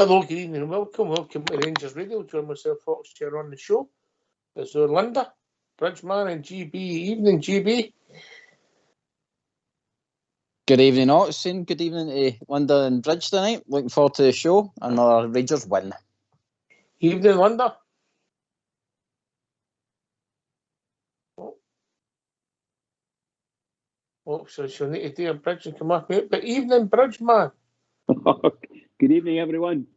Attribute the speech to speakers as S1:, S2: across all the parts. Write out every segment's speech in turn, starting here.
S1: Hello, good evening, welcome to Rangers Radio. Join myself, Foxchair, on the show. It's Linda, Bridgeman, and GB. Evening, GB.
S2: Good evening, Oxen. Good evening to Linda and Bridge tonight. Looking forward to the show. Another Rangers win.
S1: Evening, Linda. Oh, so she'll need to do a bridge and come up with it. But evening, Bridgeman.
S3: Good evening, everyone.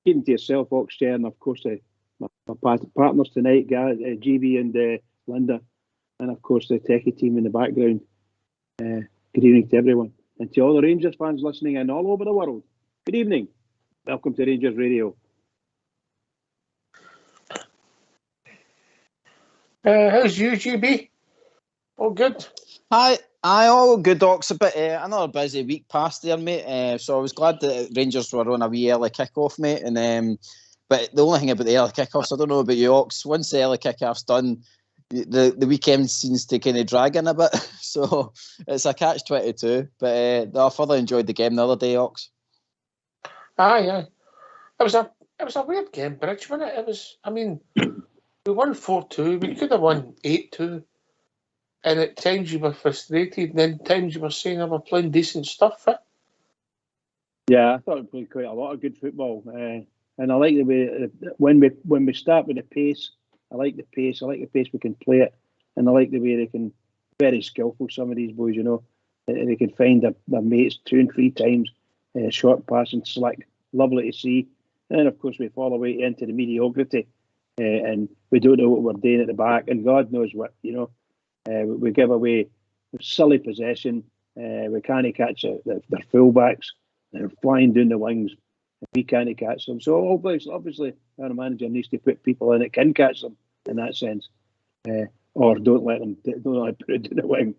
S3: Keeping to yourself, Foxchair, and of course my partners tonight, GB and Linda, and of course the techie team in the background. Good evening to everyone, and to all the Rangers fans listening in all over the world. Good evening. Welcome to Rangers Radio.
S1: How's you, GB? All good?
S2: Hi, all good, Ox. A bit another busy week past there, mate. So I was glad that Rangers were on a wee early kick-off, mate. And but the only thing about the early kick-offs, I don't know about you, Ox. Once the early kick-off's done, the weekend seems to kind of drag in a bit. So it's a catch-22. But I further enjoyed the game the other day, Ox.
S1: Aye. It was a weird game, Bridge, wasn't it? It was. I mean, we won 4-2. We could have won 8-2. And at times you were frustrated, and then at times you were saying, "I were playing decent stuff."
S3: Yeah, I thought we played quite a lot of good football, and I like the way when we start with the pace. I like the pace. I like the pace we can play it, and I like the way they can. Very skillful, some of these boys, you know. They can find their mates 2 and 3 times, short passing, slick, lovely to see. And then of course we fall away into the mediocrity, and we don't know what we're doing at the back, and God knows what, you know. We give away silly possession. We can't catch their fullbacks. They're flying down the wings. We can't catch them. So obviously, our manager needs to put people in that can catch them in that sense, or don't let put it down the wing.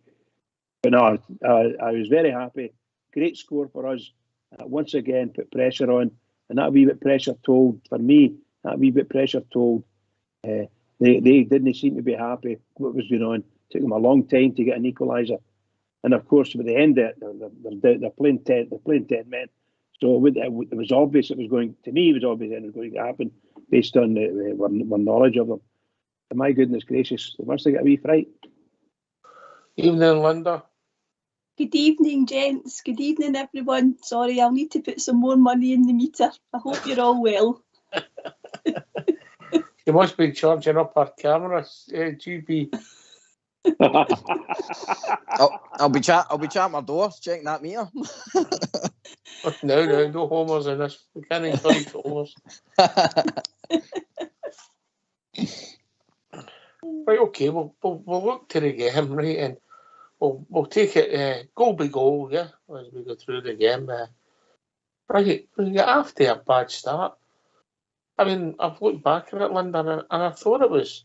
S3: But no, I was very happy. Great score for us. Once again, put pressure on, and that wee bit pressure told for me. That wee bit pressure told. They didn't seem to be happy what was going on. Took them a long time to get an equaliser, and of course, with the end of it, they're playing 10. They're playing 10 men. So it was obvious it was going. To me, it was obvious it was going to happen based on our knowledge of them. And my goodness gracious, they must have got a wee fright.
S1: Evening, Linda.
S4: Good evening, gents. Good evening, everyone. Sorry, I'll need to put some more money in the meter. I hope you're all well.
S1: You must be charging up our cameras, GB.
S2: I'll be chatting my door, checking that meter.
S1: No homers in this. We can't encourage homers. Right, okay, we'll look to the game, right, and we'll take it goal by goal, yeah, as we go through the game. Right, we get after a bad start. I mean, I've looked back at it, Linda, and I thought it was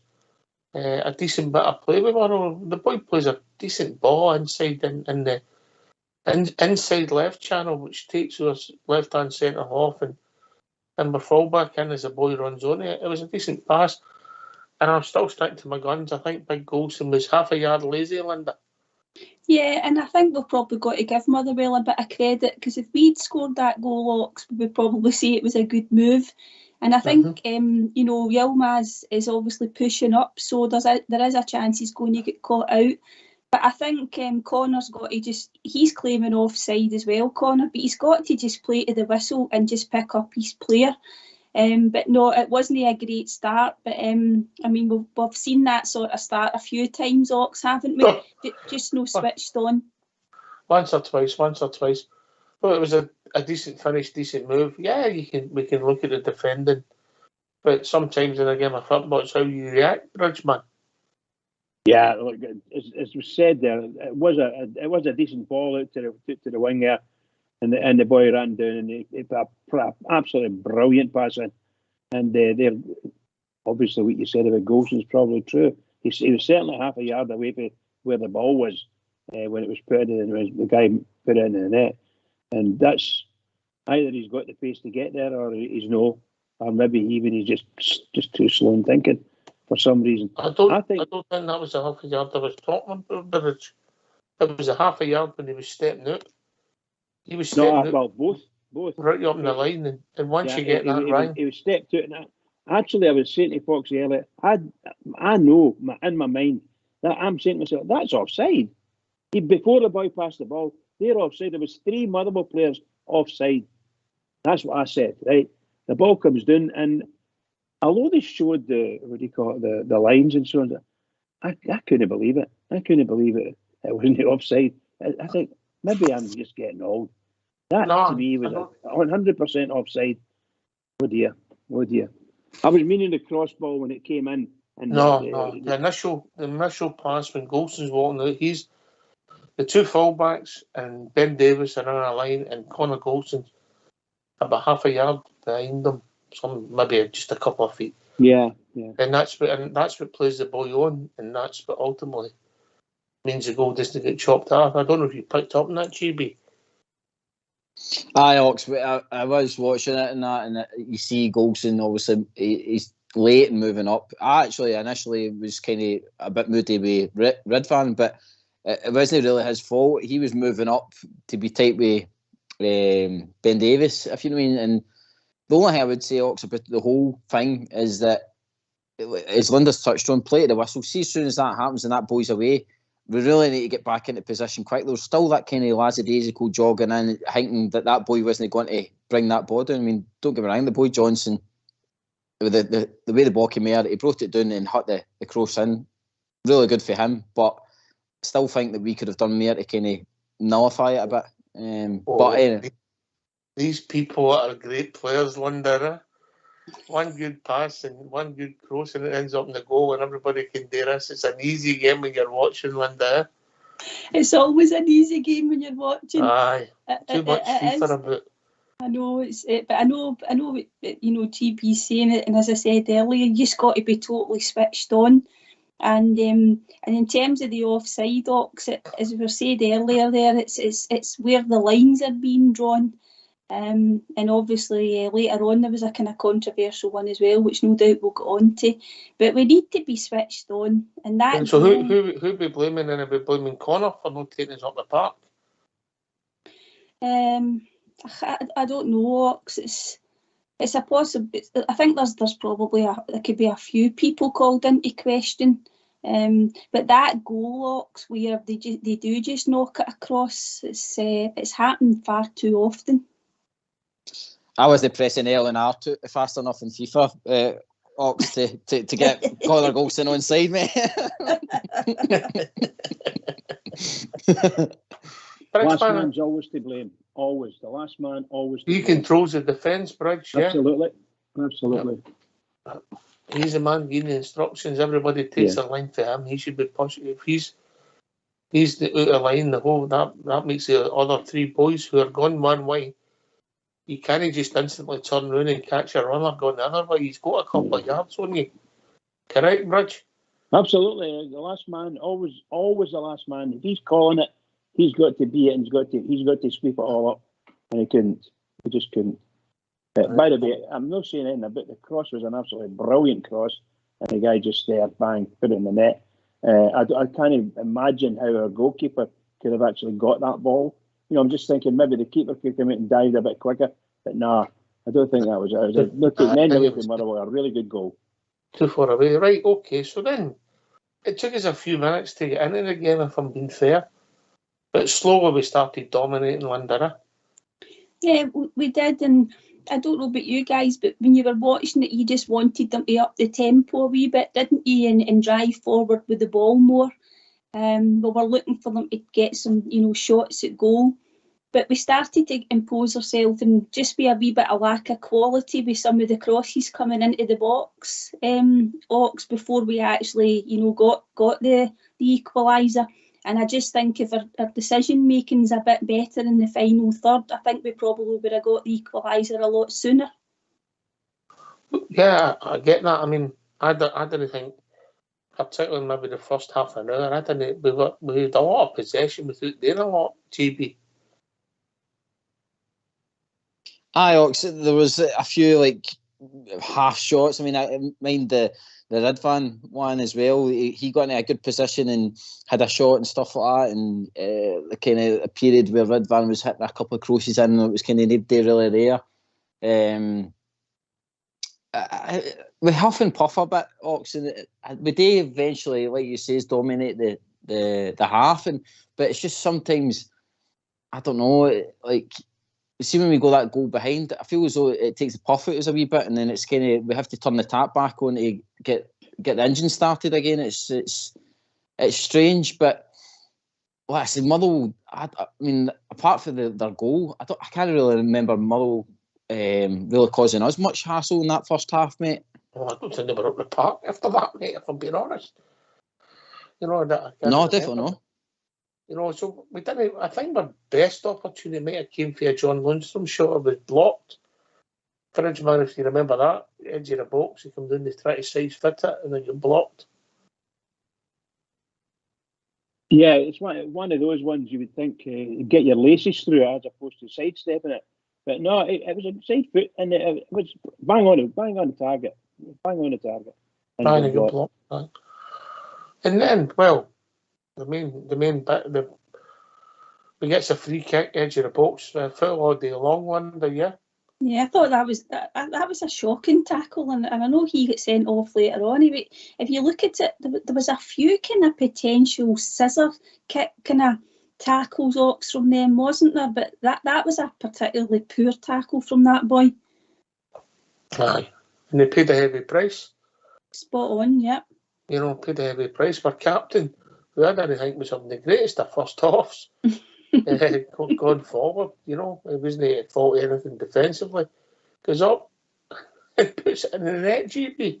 S1: a decent bit of play. The boy plays a decent ball inside in the inside left channel, which takes us left hand centre off, and we're fullback in as the boy runs on it. It was a decent pass, and I'm still sticking to my guns. I think Big Golson was half a yard lazy, Linda.
S4: Yeah, and I think we've probably got to give Motherwell a bit of credit, because if we'd scored that goal, Ox, we would probably say it was a good move. And I think, Yilmaz is obviously pushing up, so there is a chance he's going to get caught out. But I think Connor's got to he's claiming offside as well, Connor, but he's got to just play to the whistle and just pick up his player. But no, it wasn't a great start. But I mean, we've seen that sort of start a few times, Ox, haven't we? Just no switched on.
S1: Once or twice. Well, it was a decent finish, decent move. Yeah, we can look at the defending, but sometimes in a game of football, it's how you react, Bridgeman.
S3: Yeah, look, as was said there, it was a decent ball out to the wing there, and the boy ran down and he put a absolutely brilliant pass in. And they're obviously what you said about Golson is probably true. He was certainly half a yard away from where the ball was when it was put in, and the guy put it in the net. And that's either he's got the pace to get there, or he's no, or maybe even he's just too slow in thinking for some reason.
S1: I don't think that was a half a yard I was talking about. It was a half a yard when he was stepping out. He was stepping out.
S3: Well, both. Both.
S1: right up in the line, and once you get that right,
S3: he was stepped out. And actually, I was saying to Foxy earlier, I know in my mind that I'm saying to myself, that's offside. Before the boy passed the ball, they're offside. There was 3 Motherwell players offside. That's what I said, right? The ball comes down, and although they showed the lines and so on, I couldn't believe it. I couldn't believe it. It wasn't offside. I think maybe I'm just getting old. That to me was 100% offside. Oh dear. I was meaning the cross ball when it came in. And
S1: the initial pass when Golson's walking out, he's the 2 fullbacks and Ben Davis are on a line, and Connor Golson's about half a yard behind them, maybe just a couple of feet.
S3: Yeah.
S1: And that's what plays the boy on, and that's what ultimately means the goal doesn't get chopped off. I don't know if you picked up on that, GB.
S2: Aye, Ox, I was watching it and that, and you see Golson, obviously, he's late and moving up. I actually initially was kind of a bit moody with Ridvan, but it wasn't really his fault. He was moving up to be tight with Ben Davis, if you know what I mean. And the only thing I would say, Ox, about the whole thing is that, as Linda's touched on, play to the whistle. See, as soon as that happens and that boy's away, we really need to get back into position quick. There's still that kind of lackadaisical jogging in, thinking that boy wasn't going to bring that ball down. I mean, don't get me wrong, the boy Johnson, with the way the ball came out, he brought it down and hit the cross in. Really good for him, but still think that we could have done more to kind of nullify it a bit. But anyway.
S1: These people are great players, Linda. One good pass and one good cross and it ends up in the goal and everybody can do this. It's an easy game when you're watching, Linda.
S4: It's always an easy game when you're watching.
S1: Aye, too much FIFA about.
S4: I know but I know. GB's saying it, and as I said earlier, you just got to be totally switched on. And in terms of the offside, Ox, as we said earlier, there it's where the lines are being drawn. And obviously later on there was a kind of controversial one as well, which no doubt we'll get on to. But we need to be switched on. And
S1: so who be blaming, and are we blaming Connor for not taking us up the park?
S4: I don't know, Ox. It's a possible. I think there's probably there could be a few people called into question. But that goal, Ox, where they do just knock it across, it's happened far too often.
S2: I wasn't pressing L and R fast enough in FIFA, Ox, to get Connor Golson on side, mate.
S3: Last man's always to blame. Always. The last man always to blame.
S1: He controls the defence, Bridge, yeah?
S3: Absolutely.
S1: Yep. He's the man giving the instructions. Everybody takes a line for him. He should be pushing. If he's the out of line, the whole that makes the other 3 boys who are gone one way. You can't just instantly turn around and catch a runner going the other way. He's got a couple of yards on you. Correct, Bridge?
S3: Absolutely. The last man, always the last man. If he's calling it, he's got to be it, and he's got to sweep it all up. And he couldn't. He just couldn't. By the way, I'm not saying anything about the cross. Was an absolutely brilliant cross, and the guy just there, bang, put it in the net. I can't imagine how our goalkeeper could have actually got that ball. You know, I'm just thinking maybe the keeper could come out and dive a bit quicker, but nah, I don't think that was it. It was a really good goal.
S1: Too far away, right? Okay, so then it took us a few minutes to get into the game, if I'm being fair, but slowly we started dominating Lindera.
S4: Yeah, we did, and I don't know about you guys, but when you were watching it, you just wanted them to up the tempo a wee bit, didn't you, and drive forward with the ball more. We were looking for them to get some, shots at goal. But we started to impose ourselves and just be a wee bit of lack of quality with some of the crosses coming into the box, Ox, before we actually, got the equaliser. And I just think if our decision making's a bit better in the final third, I think we probably would have got the equaliser a lot sooner.
S1: Yeah, I get that. I mean, I didn't think, particularly maybe the first half an hour, we had a lot of possession without doing a lot, GB.
S2: Aye, Ox, there was a few half shots. I mean, I mind the Ridvan one as well. He got in a good position and had a shot and stuff like that, and the kind of a period where Ridvan was hitting a couple of crosses in, and it was kind of nobody really there. We huff and puff a bit, Ox, and we do eventually, like you say, dominate the half, but it's just sometimes, I don't know, like, see when we go that goal behind, I feel as though it takes the puff out us a wee bit, and then it's kind of, we have to turn the tap back on to get the engine started again. It's strange, but like I said, Motherwell, I mean, apart from their goal, I can't really remember Motherwell really causing us much hassle in that first half, mate.
S1: Well, I don't think they were up the park after that, mate, if I'm being honest. You know, that
S2: no, definitely not.
S1: You know, so we didn't. I think our best opportunity might have came for a John Lundstrom shot. It was blocked. Fridgeman, if you remember that, edge of the box, he comes in, they try to size fit it, and then you're blocked.
S3: Yeah, it's one of those ones you would think get your laces through as opposed to sidestepping it. But no, it was a side foot, and it was bang on the target. Bang on the target.
S1: Bang a good block. And then, well, the main bit, we gets a free kick, edge of the box, full all day long one, yeah.
S4: Yeah, I thought that was a shocking tackle, and I know he got sent off later on. If you look at it, there was a few kind of potential scissor kick kind of tackles, Ox, from them, wasn't there? But that was a particularly poor tackle from that boy.
S1: Aye, and they paid a heavy price.
S4: Spot on, yep.
S1: You know, paid a heavy price for captain, who I didn't think was the greatest of first halves. Going forward, you know, it wasn't at fault anything defensively. Goes up and puts it in the net, GP.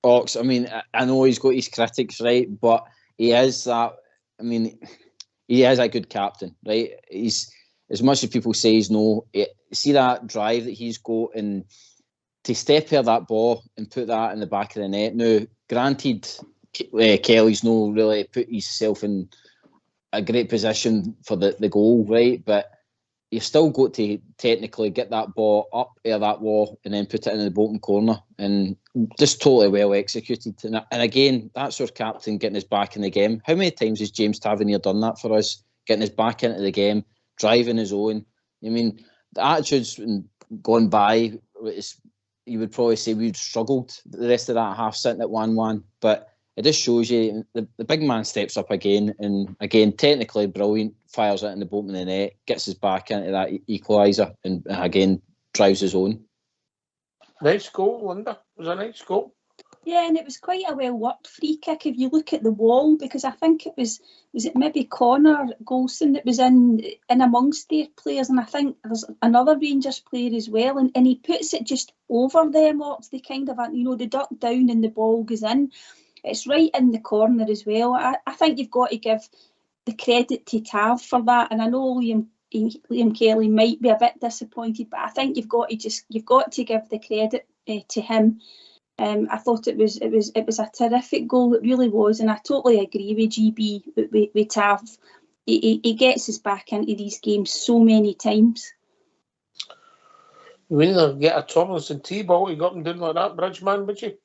S2: Ox, I mean, I know he's got his critics, right, but he is that. I mean, he is a good captain, right? He's, as much as people say he's no. See that drive that he's got, and to step here that ball and put that in the back of the net. Now, granted, Kelly's no really put himself in a great position for the goal, right? But you've still got to technically get that ball up air that wall and then put it in the bottom corner, and just totally well executed. And again, that's our captain getting us back in the game. How many times has James Tavernier done that for us? Getting us back into the game, driving his own. I mean, the attitudes gone by, you would probably say we'd struggled the rest of that half, sitting at 1-1, but it just shows you the big man steps up again, and again, technically brilliant, fires it in the bottom of the net, gets us back into that equaliser, and again, drives his own.
S1: Nice goal, Linda. It was a nice goal.
S4: Yeah, and it was quite a well-worked free kick if you look at the wall, because I think it was it maybe Connor Golson that was in amongst their players, and I think there's another Rangers player as well, and he puts it just over them, Ox. They kind of, you know, they duck down and the ball goes in. It's right in the corner as well. I think you've got to give the credit to Tav for that, and I know Liam Kelly might be a bit disappointed, but I think you've got to give the credit to him. I thought it was a terrific goal. It really was, and I totally agree with GB with Tav. He gets us back into these games so many times.
S1: You wouldn't have get a Tomlinson T-ball, you got him doing like that, Bridgeman, would you?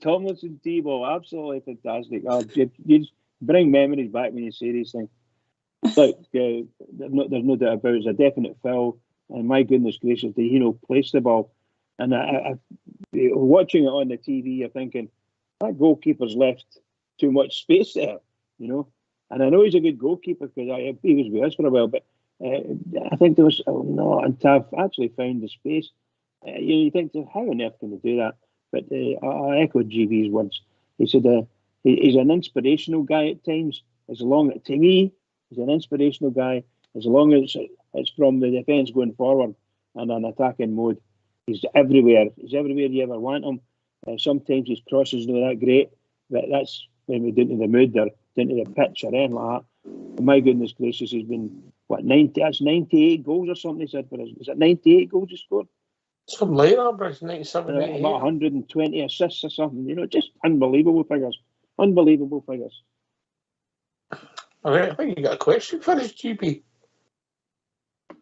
S3: Tomlinson T-ball, absolutely fantastic. You just bring memories back when you say these things. Look, there's no doubt about it. It's a definite foul, and my goodness gracious, he placed the ball. And I watching it on the TV, you're thinking that goalkeeper's left too much space there, you know. And I know he's a good goalkeeper because he was with us for a while, but I think there was and Tav actually found the space. You think, how on earth can they do that? But I echoed GB's words. He said he's an inspirational guy at times. To me, he's an inspirational guy as long as it's from the defence going forward and an attacking mode. He's everywhere. He's everywhere you ever want him. Sometimes his crosses are not that great, but that's when we're down to the mood or down to the pitch or anything like that. My goodness gracious, he's been, 98 goals or something, he said for us. Is it 98 goals he scored?
S1: Something like that, but it's 97, 98.
S3: About 120 assists or something, you know, just unbelievable figures. Unbelievable figures.
S1: All right, I think you got a question for us, GP.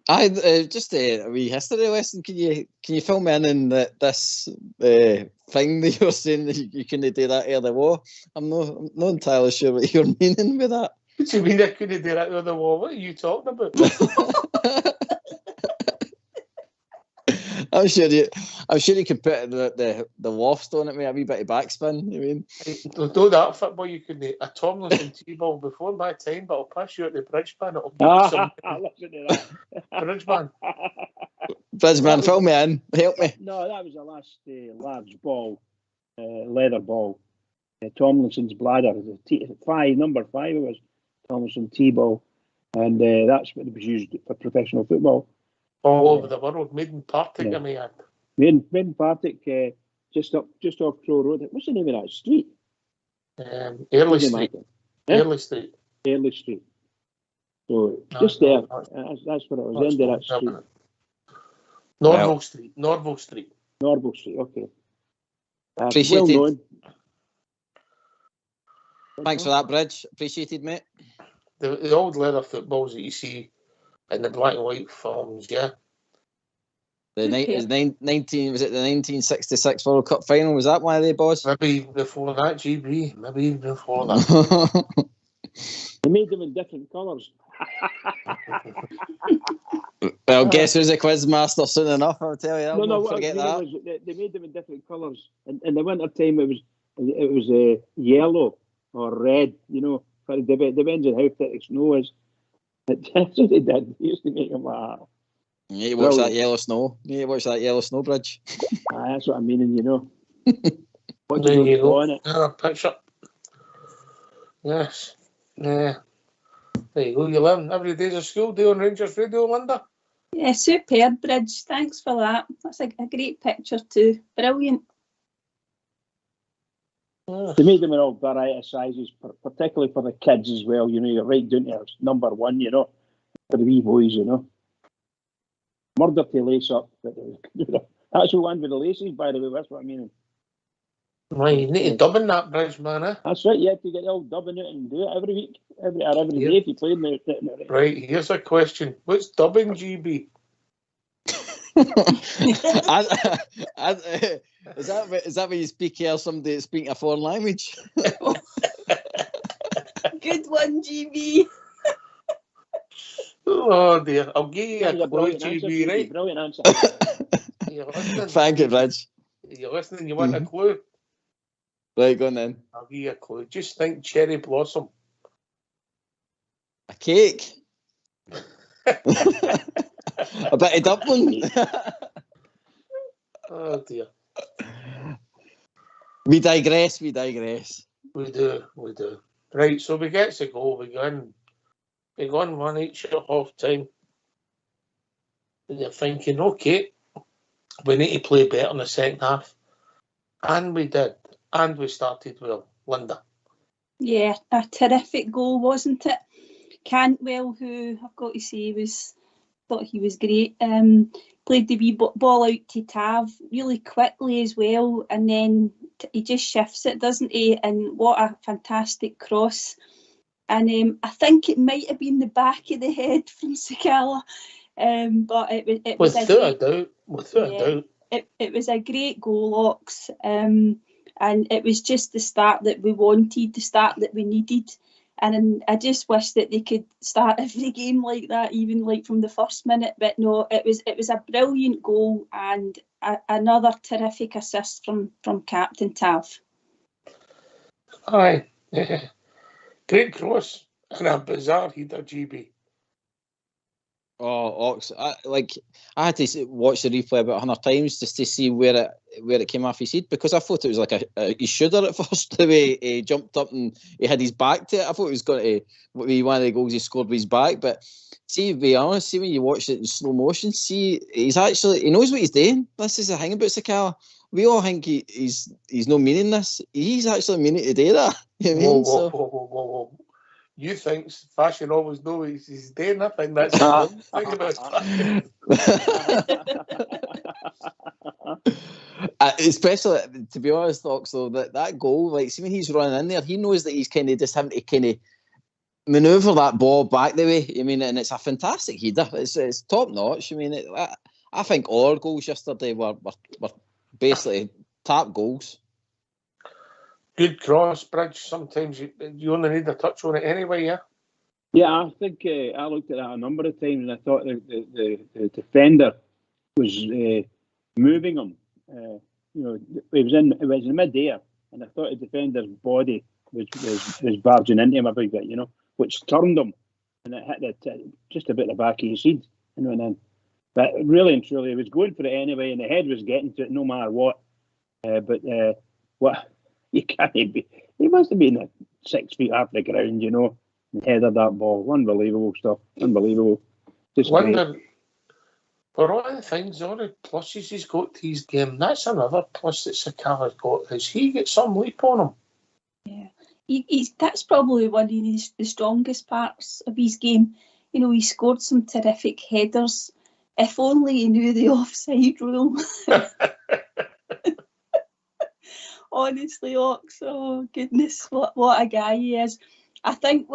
S2: Just a wee history lesson. Can you fill me in this thing that you're saying that you couldn't do that ere the war? I'm not entirely sure what you're meaning with that.
S1: What do you mean I couldn't do that ere the war? What are you talking about?
S2: I'm sure you could put the waft on it, mate, a wee bit of backspin. You mean?
S1: Don't do that football. You couldn't. A Tomlinson T-ball before my time, but I'll pass you at the bridge man. It'll be some
S3: Listen to that.
S1: bridge man.
S2: Bridgeman, fill me in. Help me.
S3: No, that was the last large ball, leather ball. Tomlinson's bladder, number 5 it was Tomlinson T-ball, and that's what it was used for professional football.
S1: All over the world, made in Partick, I may add.
S3: Made in Partick, just off Crow Road. What's the name of that street?
S1: Early Street. Early Street.
S3: Early Street. So just there. That's what it was. End of that street.
S1: Norval Street. Norval Street.
S3: Norval Street. Okay.
S2: Appreciated.
S3: Well known.
S2: Thanks for that, Bridge. Appreciated, mate.
S1: The old leather footballs that you see in the black and white films, yeah.
S2: Was it the 1966 World Cup final? Was that one of the boys?
S1: Maybe before that, GB. Maybe even before that.
S3: They made them in different colours.
S2: Well, guess who's a quiz master soon enough? I'll tell you.
S3: Forget that. They made them in different colours. In the winter time, it was yellow or red. You know, but it depends on how thick the snow is. That's what they did. They used to make them like that.
S2: Yeah, you watch that yellow snow. Bridge.
S3: That's what I mean, you know. What
S1: there you go.
S3: On it?
S1: Picture. Yes. Yeah. There you go. You learn every day's of school day on Rangers Radio, Linda.
S4: Yeah, superb, Bridge. Thanks for that. That's a great picture too. Brilliant.
S3: They made them in all variety of sizes, particularly for the kids as well. You know, you're right down to number 1, you know, for the wee boys, you know. Murder to lace up. That's the one with the laces, by the way. That's what I mean.
S1: Well, you need to dub in that, Bridge, man.
S3: That's right. You have to get the old dubbing it and do it every week, every day if you play it.
S1: Right. Here's a question. What's dubbing, GB?
S2: Is that when you speak here somebody speaking a foreign language?
S4: Good one, GB.
S1: Oh dear, I'll give you a clue, GB, right?
S3: Brilliant answer.
S2: Thank you, Reg.
S1: You're listening, you want a clue?
S2: Right, go on then.
S1: I'll give you a clue. Just think cherry blossom.
S2: A cake? A bit of dumpling?
S1: Oh dear.
S2: We digress.
S1: We do. Right, so we get to go. We go on 1 each at half time. And you're thinking, okay, we need to play better in the second half. And we did. And we started well. Linda.
S4: Yeah, a terrific goal, wasn't it? Cantwell, who I've got to say thought he was great. Played the wee ball out to Tav really quickly as well, and then he just shifts it, doesn't he? And what a fantastic cross. And I think it might have been the back of the head from Sakala, but it was
S1: without a doubt.
S4: It was a great goal, Ox, and it was just the start that we wanted, the start that we needed. And I just wish that they could start every game like that, even like from the first minute. But no, it was a brilliant goal and another terrific assist from Captain Tav.
S1: Aye, great cross and a bizarre header, GB.
S2: Oh, Ox! I had to watch the replay about 100 times just to see where it came off his head, because I thought it was like a shooter at first. The way he jumped up and he had his back to it, I thought it was going to be one of the goals he scored with his back. But see, to be honest, see when you watch it in slow motion, see he knows what he's doing. This is the thing about Sakala. We all think he's no meaning this. He's actually meaning to do that. You know what I mean?
S1: Whoa. You think fashion always knows he's doing? I think that's the thing about fashion.
S2: Especially, to be honest, Ox, though, that goal, like, see when he's running in there, he knows that he's kind of just having to kind of manoeuvre that ball back the way. I mean, and it's a fantastic header. It's top notch. I mean, I think all our goals yesterday were basically tap goals.
S1: Good cross, Bridge. Sometimes you only need a touch on it anyway, yeah?
S3: Yeah, I think I looked at that a number of times and I thought the defender was moving him. You know, it was in mid-air and I thought the defender's body was barging into him a big bit, you know, which turned him and it hit just about the back of his head and went in. But really and truly, he was going for it anyway and the head was getting to it no matter what. What you can't be. He must have been 6 feet off the ground, you know, and headed that ball. Unbelievable stuff. Unbelievable. Just
S1: wonder, for all the things, all the pluses he's got to his game, that's another plus that Sakala's got. Has he got some leap on him?
S4: Yeah, that's probably one of the strongest parts of his game. You know, he scored some terrific headers. If only he knew the offside rule. Honestly, Ox, oh goodness, what a guy he is. I think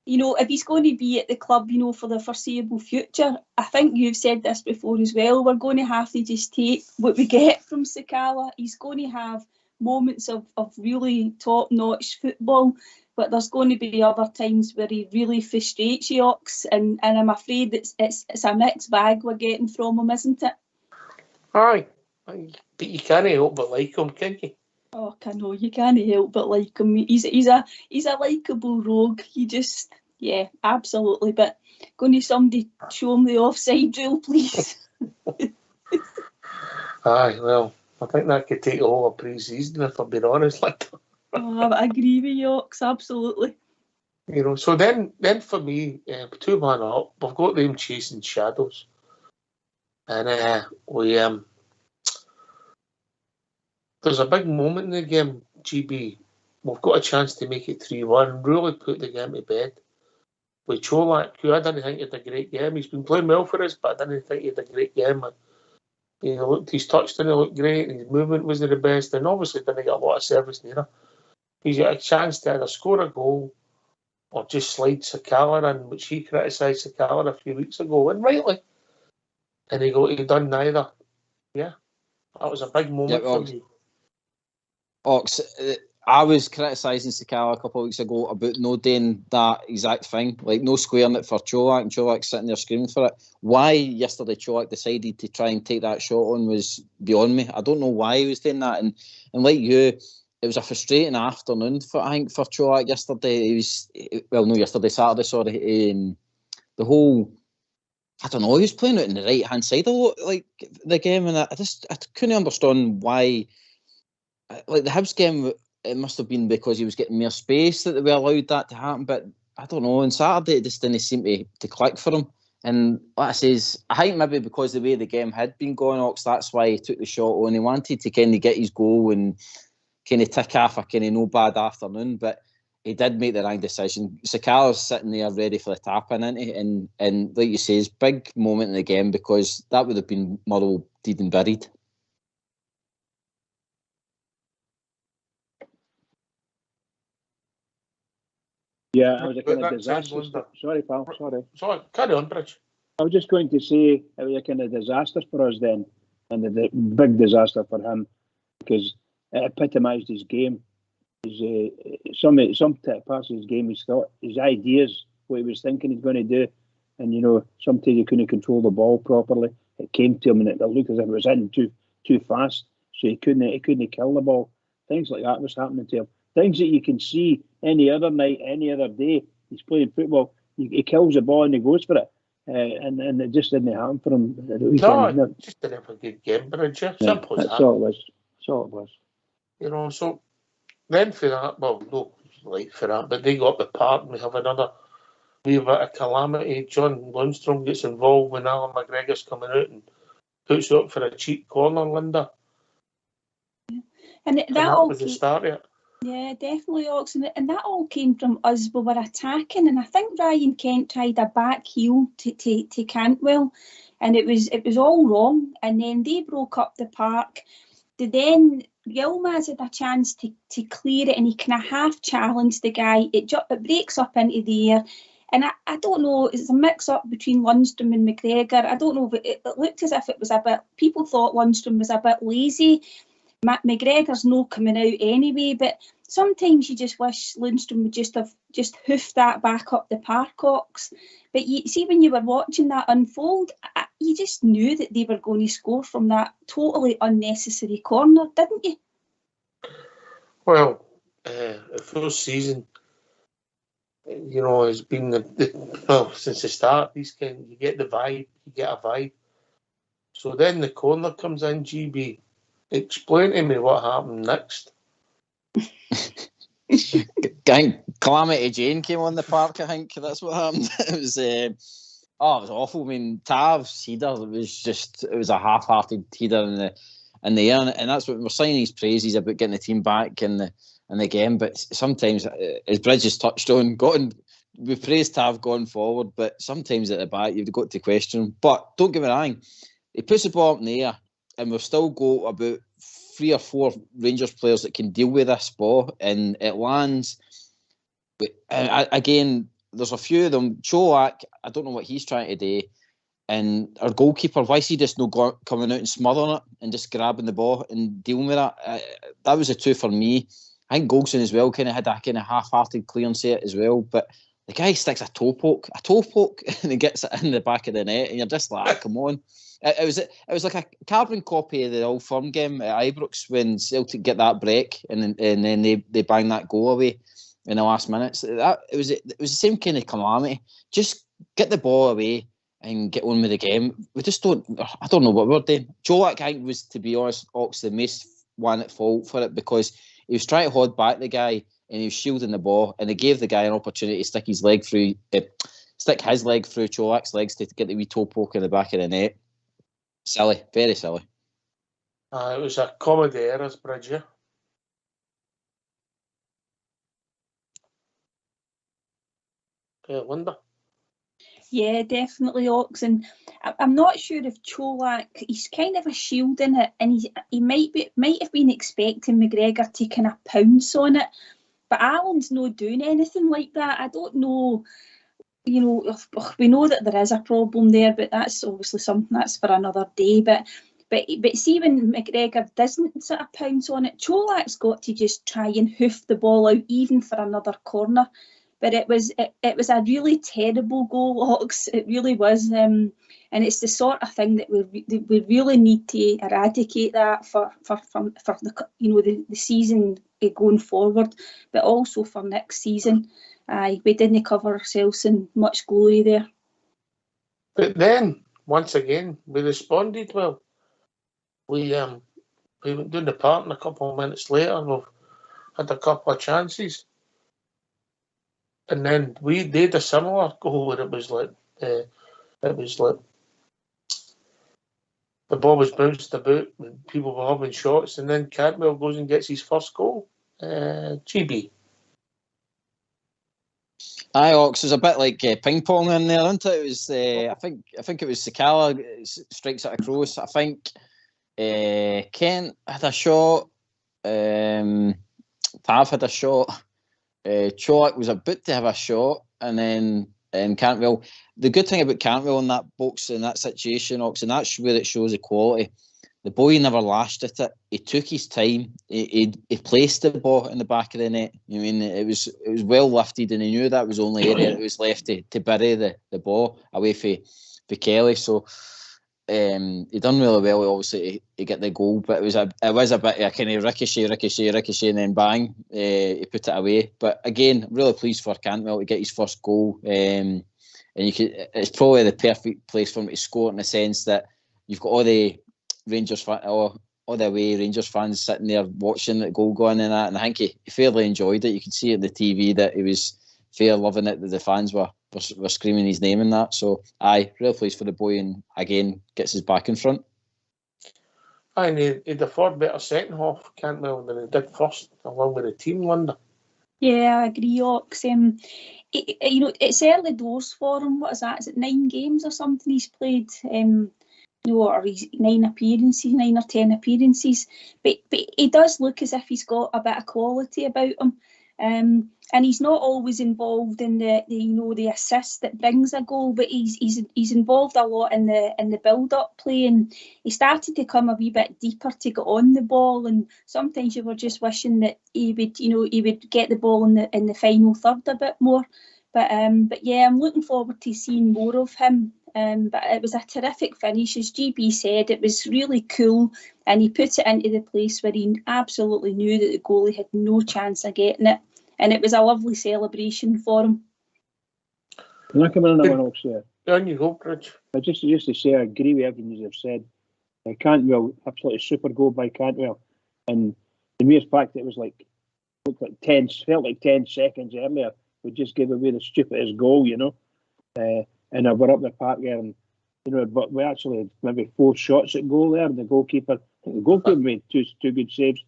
S4: if he's going to be at the club, you know, for the foreseeable future, I think you've said this before as well, we're going to have to just take what we get from Sakala. He's going to have moments of really top-notch football, but there's going to be other times where he really frustrates you, Ox, and I'm afraid it's a mixed bag we're getting from him, isn't it?
S1: Aye, but you can't help but like him, can you?
S4: Oh, I know, you can't help but like him. He's a likeable rogue. He just, yeah, absolutely. But going to somebody show him the offside rule, please.
S1: Aye, well, I think that could take a whole of pre-season, if I'm being honest.
S4: I agree with you, Ox, absolutely.
S1: You know, so then for me, 2 man up, we've got them chasing shadows. And there's a big moment in the game, GB. We've got a chance to make it 3-1, really put the game to bed. With Cholak, who I didn't think he had a great game. He's been playing well for us, but I didn't think he had a great game. His touch didn't look great, and his movement wasn't the best, and obviously didn't get a lot of service neither. He's got a chance to either score a goal or just slide Sakala in, which he criticised Sakala a few weeks ago, and rightly. And he done neither. Yeah, that was a big moment for me.
S2: Ox, I was criticising Sakala a couple of weeks ago about no doing that exact thing, like no squaring it for Cholak, and Cholak sitting there screaming for it. Why yesterday Cholak decided to try and take that shot on was beyond me. I don't know why he was doing that, and like you, it was a frustrating afternoon for Cholak yesterday. Saturday, sorry. The whole, I don't know, he was playing it in the right hand side a lot, like the game, and I couldn't understand why. Like the Hibs game, it must have been because he was getting more space that they were allowed that to happen. But I don't know. On Saturday, it just didn't seem to click for him. And like I says, I think maybe because the way the game had been going, Ox, that's why he took the shot on. He wanted to kind of get his goal and kind of tick off a kind of no bad afternoon. But he did make the wrong decision. Sakala's sitting there ready for the tap in, isn't he? And like you say, it's a big moment in the game because that would have been Murrow deed and buried.
S3: Yeah, it was a kind of disaster. Sorry, pal.
S1: Sorry, carry on, Bridge.
S3: I was just going to say it was a kind of disaster for us then, and the big disaster for him because it epitomised his game. Some parts of his game, his ideas, what he was thinking he's going to do, and sometimes he couldn't control the ball properly. It came to him and it looked as if it was in too fast, so he couldn't kill the ball. Things like that was happening to him. Things that you can see any other night, any other day. He's playing football. He kills the ball and he goes for it. And it just didn't happen for him at the weekend.
S1: No, just didn't have a good game, Bridge. Simple as that.
S3: That's all it was.
S1: So then for that, well, no, like for that, but they got the part and we have another wee bit of calamity. John Lundstrom gets involved when Alan McGregor's coming out and puts it up for a cheap corner, Linda.
S4: And that
S1: was the start of it.
S4: Yeah, definitely, Ox, and that all came from us. We were attacking, and I think Ryan Kent tried a back heel to Cantwell, and it was all wrong. And then they broke up the park, then Yilmaz had a chance to clear it, and he kind of half challenged the guy. It breaks up into the air. And I don't know, it's a mix-up between Lundstrom and McGregor. I don't know, but it looked as if it was a bit, people thought Lundstrom was a bit lazy. McGregor's no coming out anyway, but sometimes you just wish Lundstrom would just have hoofed that back up the park, Ox. But you see, when you were watching that unfold, you just knew that they were going to score from that totally unnecessary corner, didn't you?
S1: Well, the full season, you know, has been well, since the start, you get the vibe, you get a vibe. So then the corner comes in, GB. Explain to me what happened next.
S2: Calamity Jane came on the park, I think. That's what happened. It was awful. I mean, Tav's header, it was a half-hearted header in the air, and that's what we're singing his praises about, getting the team back in the game. But sometimes, as Bridges touched on, we praised Tav going forward, but sometimes at the back you've got to question him. But don't get me wrong, he puts the ball up in the air, and we've still got about 3 or 4 Rangers players that can deal with this ball, and it lands. But again, there's a few of them. Cholak, I don't know what he's trying to do. And our goalkeeper, why is he just not coming out and smothering it and just grabbing the ball and dealing with it? That was a 2 for me. I think Golson as well kind of had a kind of half-hearted clearance at it as well. But the guy sticks a toe poke, and he gets it in the back of the net, and you're just like, come on. It was like a carbon copy of the Old Firm game at Ibrox when Celtic get that break and then they bang that goal away in the last minutes. It was the same kind of calamity. Just get the ball away and get on with the game. We just don't. I don't know what we're doing. Cholak, I think, was, to be honest, Ox the most one at fault for it, because he was trying to hold back the guy and he was shielding the ball, and they gave the guy an opportunity to stick his leg through Cholak's legs to get the wee toe poke in the back of the net. Silly, very silly.
S1: It was a comedy errors, Bridger. Linda?
S4: Yeah, definitely, Ox. And I'm not sure if Cholak, he's kind of a shield in it, and he might have been expecting McGregor to kind of pounce on it, but Allen's not doing anything like that. I don't know. You know, we know that there is a problem there, but that's obviously something that's for another day. But see, when McGregor doesn't sort of pounce on it, Cholak's got to just try and hoof the ball out, even for another corner. But it was a really terrible goal, Ox. It really was, and it's the sort of thing that we really need to eradicate that for the, you know, the season going forward, but also for next season. We didn't cover ourselves in much glory there.
S1: But then, once again, we responded well. We went down the park, and a couple of minutes later, we've had a couple of chances. And then they had a similar goal where it was like the ball was bounced about, and people were having shots, and then Cantwell goes and gets his first goal. GB.
S2: Aye, Ox, was a bit like ping pong in there, isn't it? It was I think it was Sakala strikes it across. I think Kent had a shot. Tav had a shot. Cholak was about to have a shot, and then Cantwell. The good thing about Cantwell in that box, in that situation, Ox, and that's where it shows equality. The boy never lashed at it. He took his time. He placed the ball in the back of the net. I mean, it was well lifted, and he knew that was only area that was left to bury the ball away for Kelly. So he done really well, obviously, to get the goal. But it was a bit of a kind of ricochet, and then bang, he put it away. But again, really pleased for Cantwell to get his first goal. And it's probably the perfect place for him to score, in the sense that you've got all the Rangers all the away Rangers fans sitting there watching the goal going and that, and I think he fairly enjoyed it. You could see it on the TV that he was fair loving it, that the fans were screaming his name and that. So aye, real pleased for the boy, and again gets his back in front.
S1: Aye, and he had a far better second half, Cantwell, than he did first, along with the team, Linda.
S4: Yeah, I agree, Ox. You know, it's early doors for him. What is that? Is it 9 games or something he's played? or he's 9 or 10 appearances, but he does look as if he's got a bit of quality about him. And he's not always involved in the assist that brings a goal, but he's involved a lot in the build-up play, and he started to come a wee bit deeper to get on the ball, and sometimes you were just wishing that he would get the ball in the final third a bit more. But yeah, I'm looking forward to seeing more of him. But it was a terrific finish, as GB said. It was really cool, and he put it into the place where he absolutely knew that the goalie had no chance of getting it, and it was a lovely celebration for him.
S3: Can I come in on that one also?
S1: On you go, Rich.
S3: I just to say, I agree with everything you've said. Cantwell, absolutely super goal by Cantwell, and the mere fact that it was felt like 10 seconds earlier, we just gave away the stupidest goal, you know. And we're up the park there, and but we actually had maybe 4 shots at goal there. And the goalkeeper made two good saves.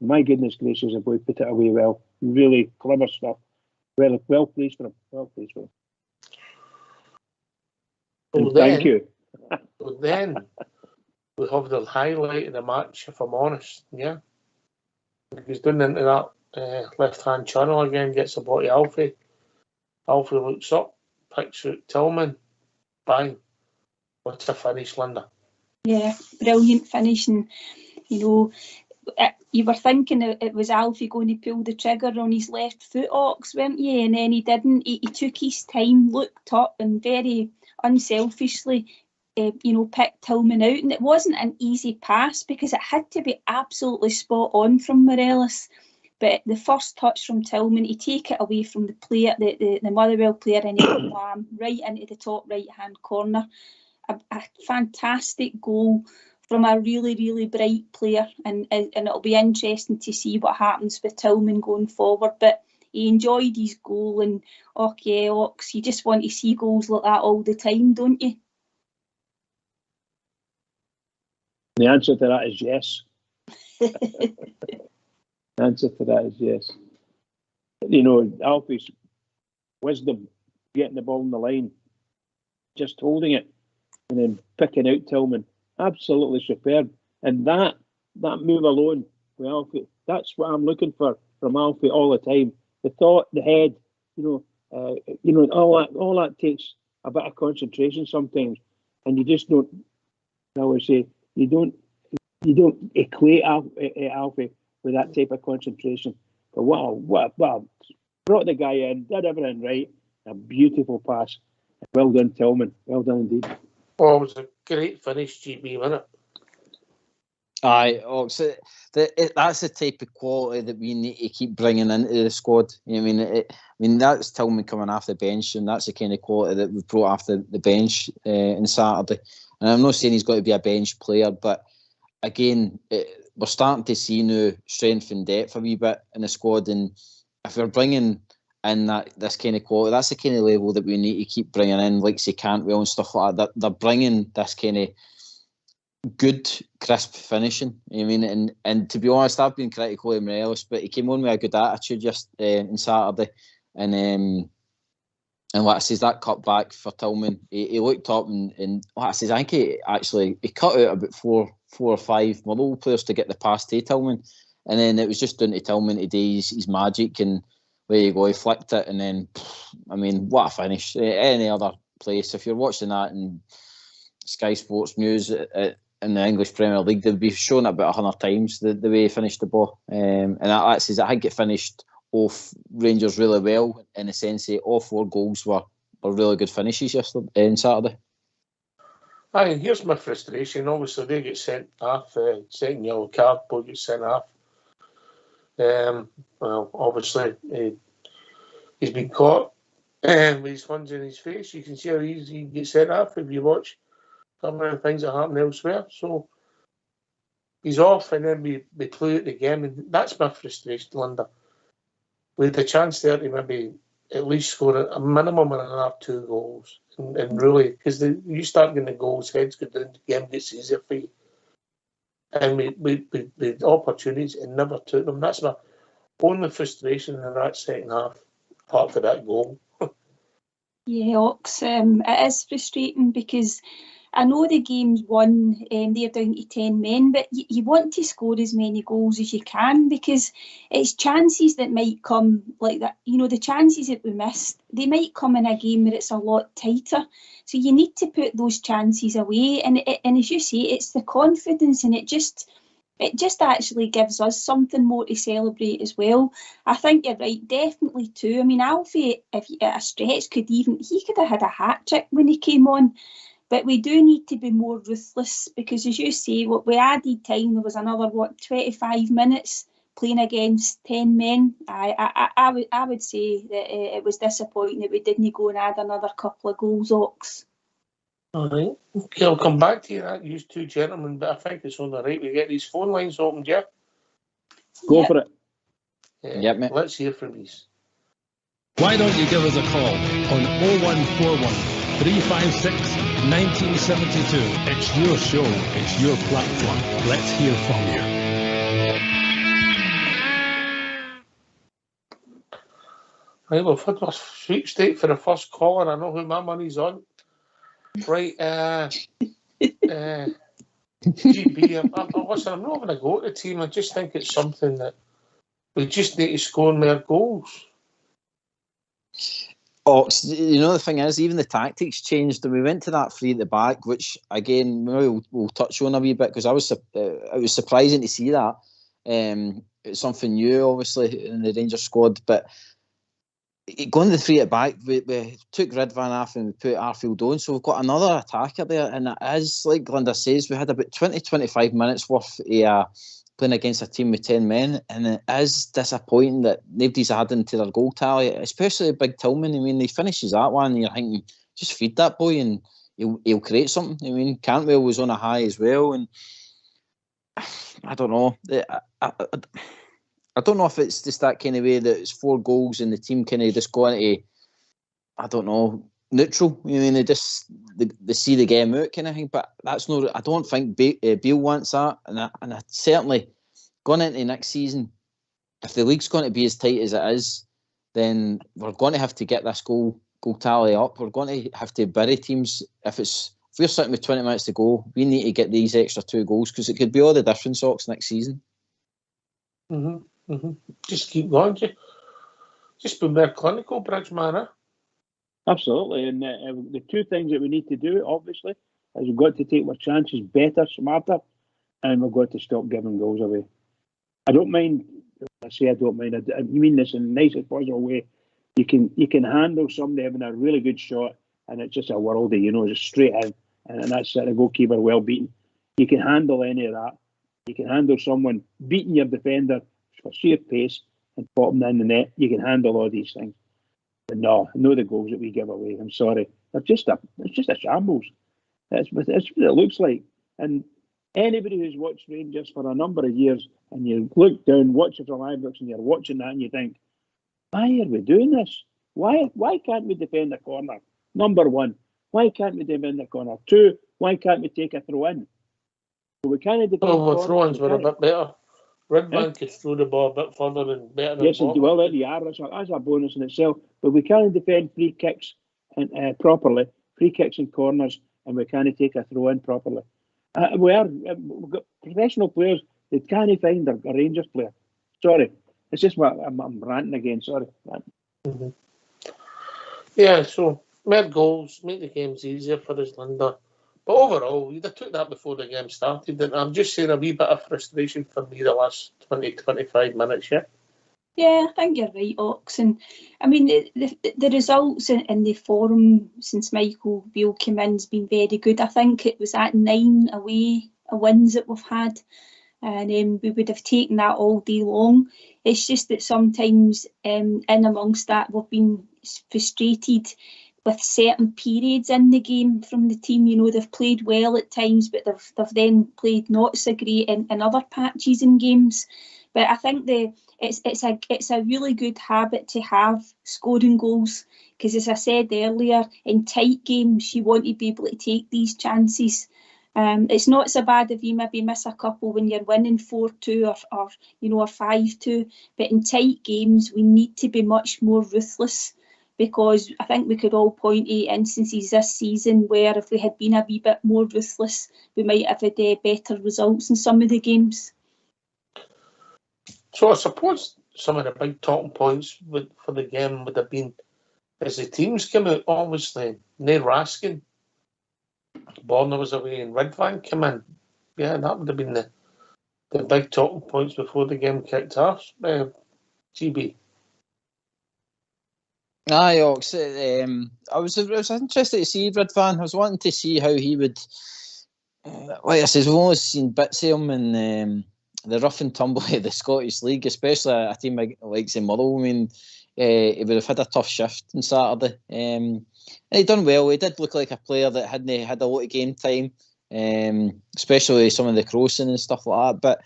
S3: My goodness gracious, the boy put it away well. Really clever stuff. Well pleased for him. Well pleased for him.
S1: Well,
S3: thank you.
S1: Well, then we have the highlight of the match, if I'm honest. Yeah, he's down into that left-hand channel again, gets the ball to Alfie. Alfie looks up, picks out Tillman, bang. What a finish, Linda. Yeah,
S4: brilliant finish. And, you were thinking it was Alfie going to pull the trigger on his left foot, Ox, weren't you? And then he didn't. He took his time, looked up, and very unselfishly, picked Tillman out. And it wasn't an easy pass because it had to be absolutely spot on from Morelos. But the first touch from Tillman, he take it away from the player, the Motherwell player, and he wham right into the top right-hand corner. A fantastic goal from a really, really bright player, and it'll be interesting to see what happens with Tillman going forward. But he enjoyed his goal, and Ox, you just want to see goals like that all the time, don't you?
S3: The answer to that is yes. The answer to that is yes. Alfie's wisdom, getting the ball in the line, just holding it, and then picking out Tillman, absolutely superb. And that move alone with Alfie, that's what I'm looking for from Alfie all the time. The thought, the head, all that takes a bit of concentration sometimes, and you just don't. I always say you don't equate Alfie with that type of concentration. But wow, brought the guy in, did everything right. A beautiful pass. Well done, Tillman. Well done indeed.
S1: Oh, it was a great finish, GB, wasn't it?
S2: Aye, so that's the type of quality that we need to keep bringing into the squad. I mean, that's Tillman coming off the bench, and that's the kind of quality that we've brought off the bench on Saturday. And I'm not saying he's got to be a bench player, but again, we're starting to see now strength and depth a wee bit in the squad, and if we're bringing in this kind of quality, that's the kind of level that we need to keep bringing in, like say Cantwell and stuff like that. They're bringing this kind of good, crisp finishing. And to be honest, I've been critical of Morelos, but he came on with a good attitude just on Saturday, and like I says, that cut back for Tillman, he looked up and like I says, I think he cut out about four or five Motherwell players to get the pass to Tillman, and then it was just down to Tillman to do his magic, and there you go, he flicked it, and then what a finish. Any other place, if you're watching that in Sky Sports News in the English Premier League, they'd be showing it about 100 times the way he finished the ball, and that says I think it finished off Rangers really well, in the sense that all 4 goals were really good finishes yesterday on Saturday.
S1: Aye, and here's my frustration. Obviously, they get sent off, second yellow card, both get sent off. Well, obviously, he's been caught with his hands in his face. You can see how easy he gets sent off if you watch some of the things that happen elsewhere. So he's off, and then we play out the game, and that's my frustration, Linda. We had a chance there to maybe at least score a minimum and a half 2 goals, and really, because you start getting the goals, heads go down, the game gets easier for you. And we had opportunities and never took them. That's my only frustration in that second half, apart from that goal.
S4: Yeah, Ox, it is frustrating because I know the game's won, they're down to 10 men, but you want to score as many goals as you can, because it's chances that might come like that. You know, the chances that we missed, they might come in a game where it's a lot tighter. So you need to put those chances away. And as you say, it's the confidence, and it just actually gives us something more to celebrate as well. I think you're right, definitely too. I mean, Alfie, if at a stretch, he could have had a hat trick when he came on. But we do need to be more ruthless, because, as you say, what we added time, there was another 25 minutes playing against 10 men. I would say that it was disappointing that we didn't go and add another couple of goals, Ox.
S1: All right. Okay, I'll come back to you, that, you two gentlemen, but I think it's on the right. We get these phone lines opened, yeah?
S3: Go for it.
S2: Yep, mate.
S1: Let's hear from these.
S5: Why don't you give us a call on 0141 356 1972. It's your show, it's your platform. Let's hear from you.
S1: Right, well, for the sweepstake for the first caller, I know who my money's on. Right, GB, listen, I'm not going to go to the team. I just think it's something that we just need to score more goals.
S2: Oh, you know, the thing is, even the tactics changed, and we went to that three at the back, which again we'll touch on a wee bit, because it was surprising to see that. It's something new, obviously, in the Rangers squad. But going to the three at the back, we took Ridvan off and we put Arfield on, so we've got another attacker there. And it is, like Glenda says, we had about 20-25 minutes worth of playing against a team with 10 men, and it is disappointing that nobody's adding to their goal tally, especially Big Tillman. I mean, he finishes that one and you're thinking, just feed that boy and he'll create something. I mean, Cantwell was on a high as well, and I don't know. I don't know if it's just that kind of way that it's 4 goals and the team kind of just go into, I don't know, neutral. I mean, they see the game out kind of thing, but that's not. I don't think Beale wants that, and I certainly going into next season, if the league's going to be as tight as it is, then we're going to have to get this goal tally up. We're going to have to bury teams. If we're sitting with 20 minutes to go, we need to get these extra 2 goals, because it could be all the difference, Ox, next season.
S1: Just keep going. Just be more clinical, Bridgeman, eh?
S3: Absolutely, and the 2 things that we need to do, obviously, is we've got to take our chances better, smarter, and we've got to stop giving goals away. I don't mind. I say I don't mind. I mean this in the nicest possible way. You can handle somebody having a really good shot, and it's just a worldie, you know, just straight in, and that's it. The goalkeeper well beaten. You can handle any of that. You can handle someone beating your defender for sheer pace and popping in the net. You can handle all these things. But no, the goals that we give away, I'm sorry. It's just a shambles. That's what it looks like. And anybody who's watched Rangers for a number of years, and you look down, watch it from Ibrox, and you're watching that, and you think, why are we doing this? Why can't we defend the corner? Number 1, why can't we defend the corner? 2, why can't we take a throw in? So we can't defend
S1: the throw-ins were a bit better. Redman could throw the ball a bit further and better.
S3: Yes, well, there you are. That's a bonus in itself. But we can't defend free kicks and properly, free kicks and corners, and we can't take a throw in properly. We've got professional players that can't find a Rangers player. Sorry, it's just what I'm ranting again. Sorry.
S1: Yeah, so more goals, make the games easier for us, Linda. But overall, you'd have took that before the game started. And I'm just saying a wee bit of frustration for me the last 20-25 minutes, yeah?
S4: Yeah, I think you're right, Ox. And I mean, the results in the form since Michael Beale came in has been very good. I think it was at 9 away wins that we've had. And we would have taken that all day long. It's just that sometimes in amongst that, we've been frustrated with certain periods in the game from the team. You know, they've played well at times, but they've then played not so great in other patches in games. But I think it's a really good habit to have, scoring goals, because as I said earlier, in tight games you want to be able to take these chances. It's not so bad if you maybe miss a couple when you're winning 4-2 or 5-2, but in tight games we need to be much more ruthless. because I think we could all point to instances this season where if we had been a wee bit more ruthless, we might have had better results in some of the games.
S1: So I suppose some of the big talking points for the game would have been, as the teams came out, obviously, Nair Raskin, Borna was away and Redvan came in. Yeah, that would have been the big talking points before the game kicked off. GB.
S2: Aye, Ox. I was interested to see Redvan. I was wanting to see how he would. Like I said, we've only seen bits of him in the rough and tumble of the Scottish League, especially a team like St Motherwell. I mean, he would have had a tough shift on Saturday. And he done well. He did look like a player that hadn't had a lot of game time, especially some of the crossing and stuff like that. But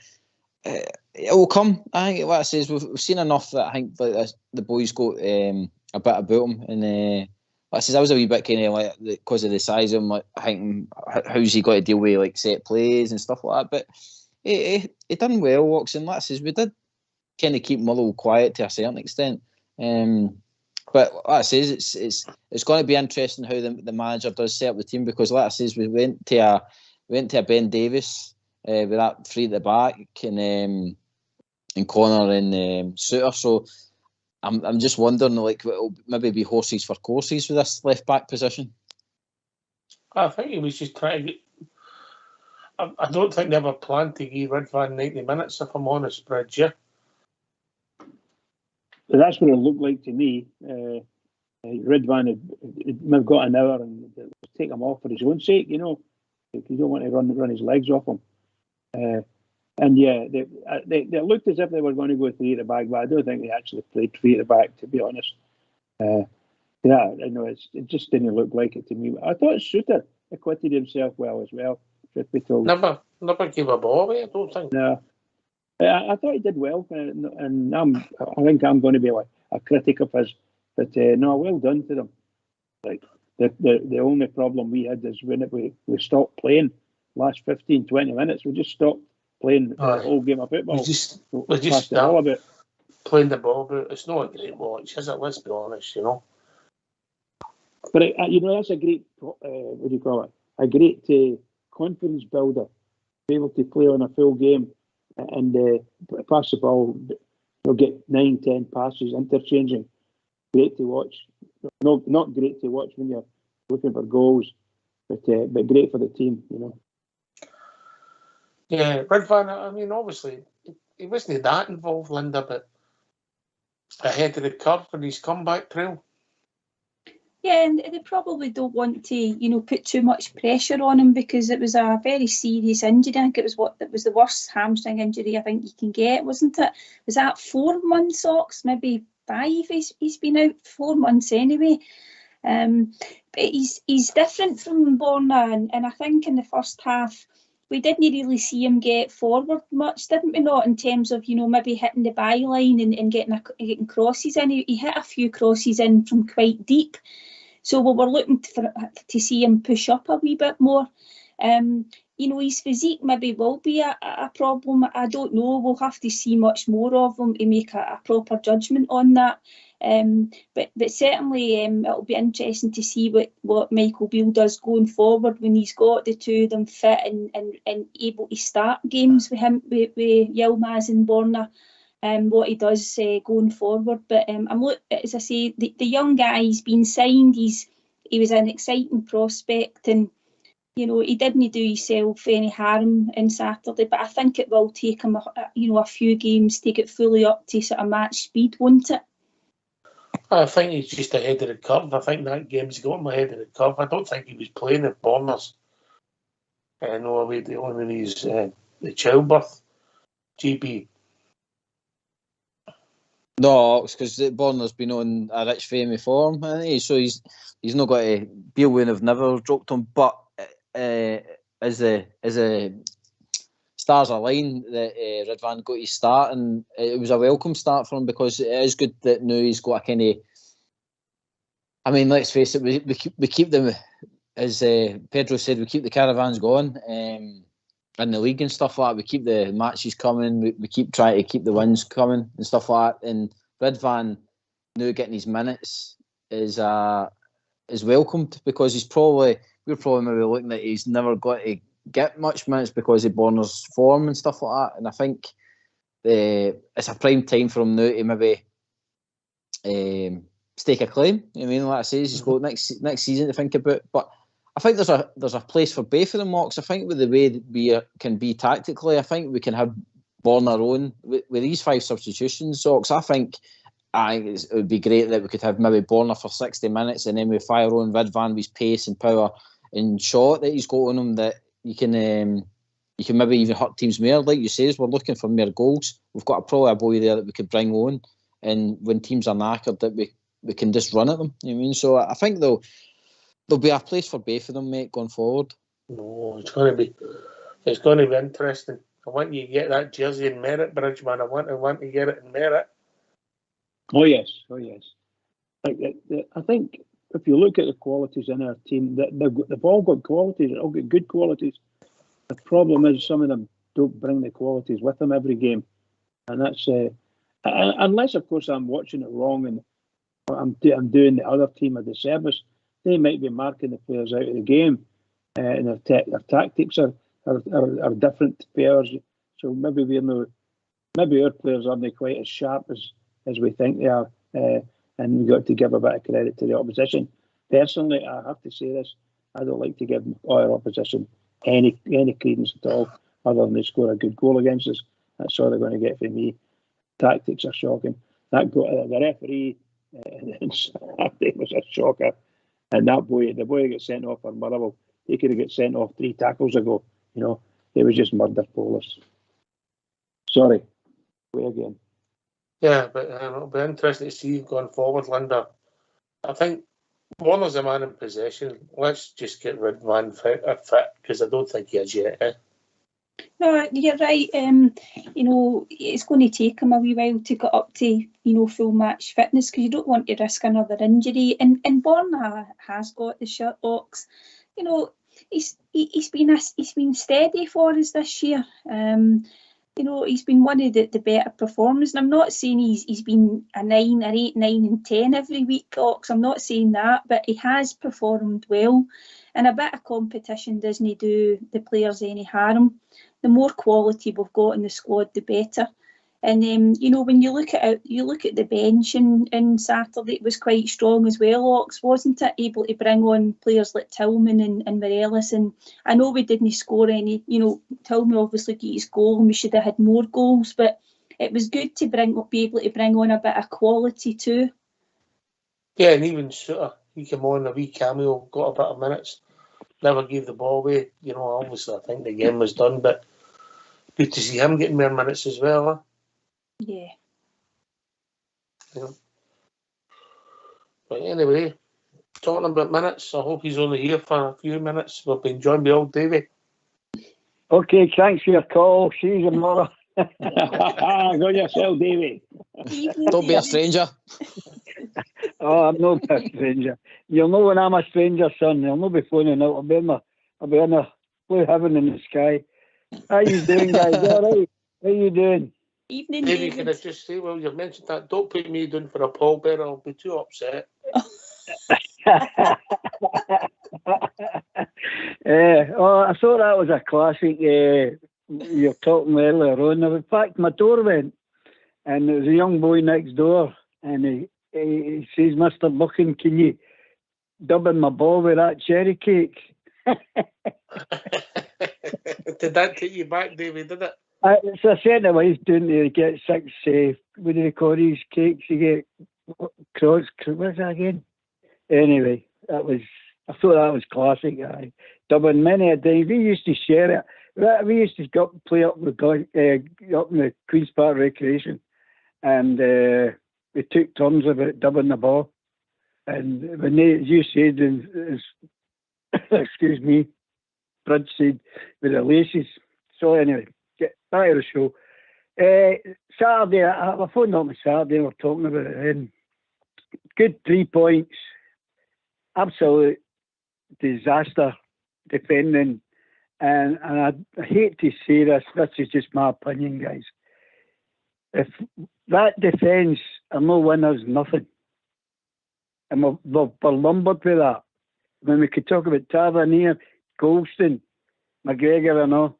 S2: it will come. I think, like I says, we've seen enough that I think like the boys got a bit about him. And like I says, I was a wee bit kind of like because of the size of him. Like, I think how's he got to deal with like set plays and stuff like that. But he done well, Watson. Like I says, we did kind of keep Motherwell quiet to a certain extent. But like I says, it's going to be interesting how the manager does set up the team, because like I says, we went to a Ben Davis with that three at the back and Connor and Suter. So I'm just wondering, like, it'll maybe be horses for courses with this left back position.
S1: I think he was just trying to get. I don't think they ever planned to give Redvan 90 minutes, if I'm honest, Bridge. Yeah.
S3: That's what it looked like to me. Redvan had got an hour and take him off for his own sake, you know. You don't want to run his legs off him. And yeah, they looked as if they were going to go three at the back, but I don't think they actually played three at the back, to be honest. Yeah, I know it just didn't look like it to me. I thought Suter acquitted himself well as well, truth be told.
S1: Never gave a ball away, I don't think.
S3: No. I thought he did well, and I think I'm going to be like a critic of his. But no, well done to them. Like the only problem we had is when we stopped playing last 15, 20 minutes. We just stopped playing the whole game of football.
S1: We just stopped playing the ball, but it's not a great watch, is it? Let's be honest, you know.
S3: But that's a great what do you call it? A great confidence builder. Be able to play on a full game and pass the ball. You'll get 9-10 passes interchanging. Great to watch. No, not great to watch when you're looking for goals, but great for the team, you know.
S1: Yeah, Redvan, I mean, obviously, he wasn't that involved, Linda, but ahead of the curve in his comeback trail.
S4: Yeah, and they probably don't want to, put too much pressure on him, because it was a very serious injury. I think it was the worst hamstring injury I think you can get, wasn't it? Was that 4 months, Ox? Maybe 5? He's been out 4 months anyway. But he's different from Borna, and I think in the first half we didn't really see him get forward much, didn't we not, in terms of, maybe hitting the byline and getting crosses in. He hit a few crosses in from quite deep. So we were looking to see him push up a wee bit more. His physique maybe will be a problem. I don't know. We'll have to see much more of him to make a proper judgment on that. But certainly it'll be interesting to see what Michael Beale does going forward when he's got the two of them fit and able to start games with him, with Yilmaz and Borna, what he does going forward. But as I say, the young guy, he's been signed. He was an exciting prospect, and he didn't do himself any harm on Saturday. But I think it will take him a few games to get fully up to sort of match speed, won't it?
S1: I think he's just ahead of the curve. I think that game's got him ahead of the curve. I don't think he was playing at Borners. No away on his the childbirth. GB.
S2: No, it's because Borner's been on a rich fame of form, hasn't he? So he's not got to Beale wouldn't have never dropped him. But as the stars align, that Redvan got his start, and it was a welcome start for him, because it is good that now he's got a kind of. I mean, let's face it, we keep them, as Pedro said, we keep the caravans going in the league and stuff like that. We keep the matches coming. We keep trying to keep the wins coming and stuff like that. And Redvan now getting his minutes, is welcomed, because we're probably maybe looking at he's never got to get much minutes because of Borner's form and stuff like that. And I think it's a prime time for him now to maybe stake a claim. I mean, like I say, he's got next season to think about. But I think there's a place for both of them, Mox. I think with the way that we can be tactically, I think we can have Borner on with these 5 substitutions. Sox, I think it would be great that we could have maybe Borner for 60 minutes and then we fire on Ridvan with pace and power and shot that he's got on him, that you can maybe even hurt teams more. Like you say, we're looking for more goals. We've got probably a boy there that we could bring on, and when teams are knackered, that we can just run at them. You know what I mean? So I think there'll be a place for both of them, mate, going forward.
S1: No, it's going to be interesting. I want you to get that jersey in merit, Bridgeman. I want to get it in merit.
S3: Oh yes. I think if you look at the qualities in our team, they've all got qualities. They've all got good qualities. The problem is some of them don't bring the qualities with them every game, and that's unless, of course, I'm watching it wrong and I'm doing the other team a disservice. They might be marking the players out of the game, and their tactics are different players. So maybe our players aren't quite as sharp as we think they are, and we've got to give a bit of credit to the opposition. Personally, I have to say this: I don't like to give our opposition any credence at all, other than they score a good goal against us. That's all they're going to get from me. Tactics are shocking. That the referee in Saturday was a shocker, and the boy got sent off for Motherwell. He could have got sent off 3 tackles ago. You know, it was just murder, Polis. Sorry, way again.
S1: Yeah, but it'll be interesting to see going forward, Linda. I think Warner's a man in possession. Let's just get Ridvan fit, because I don't think he is yet. Eh?
S4: No, you're right. It's going to take him a wee while to get up to, full match fitness, because you don't want to risk another injury. And Borna has got the shirt box. He's been steady for us this year. He's been one of the better performers. And I'm not saying he's been a 9 or 8, 9 and 10 every week, Ox. I'm not saying that, but he has performed well. And a bit of competition doesn't do the players any harm. The more quality we've got in the squad, the better. And when you look at the bench in Saturday, it was quite strong as well, Ox, wasn't it? Able to bring on players like Tillman and Morelos. And I know we didn't score any. Tillman obviously got his goal, and we should have had more goals. But it was good to be able to bring on a bit of quality too.
S1: Yeah, and even Suter, he came on a wee cameo, got a bit of minutes, never gave the ball away. Obviously I think the game was done, but good to see him getting more minutes as well. Huh?
S4: Yeah.
S1: But anyway, talking about minutes, I hope he's only here for a few minutes. We've been joined by old Davey.
S3: Okay, thanks for your call. See you tomorrow. Go yourself, Davey.
S2: Don't be a stranger.
S3: Oh, I'm not a stranger. You'll know when I'm a stranger, son. I'll not be phoning out. I'll be in a blue heaven in the sky. How you doing, guys? All right? How you doing?
S4: Evening,
S1: Maybe
S4: David.
S1: can I just say, well, you've mentioned that. Don't put me down for a pallbearer. I'll be too upset.
S3: I thought that was a classic. You're talking earlier on. In fact, my door went, and there was a young boy next door, and he says, "Mr. Buchan, can you dub in my ball with that cherry cake?"
S1: Did that take you back, David? Did it?
S3: So I said to wife, doing to get 6, what do they call these cakes? You get what's that again? Anyway, I thought that was classic. Dubbing many a day. We used to share it. We used to play up in the Queen's Park Recreation, and we took turns about dubbing the ball. And when you said, excuse me, Bridge said with the laces. So anyway, get back to the show. Saturday, I phoned up on Saturday. We're talking about it. Good 3 points. Absolute disaster defending, and I hate to say this. This is just my opinion, guys. If that defence are no winners, nothing. and we're lumbered with that. When we could talk about Tavernier, Goldstein, McGregor and all,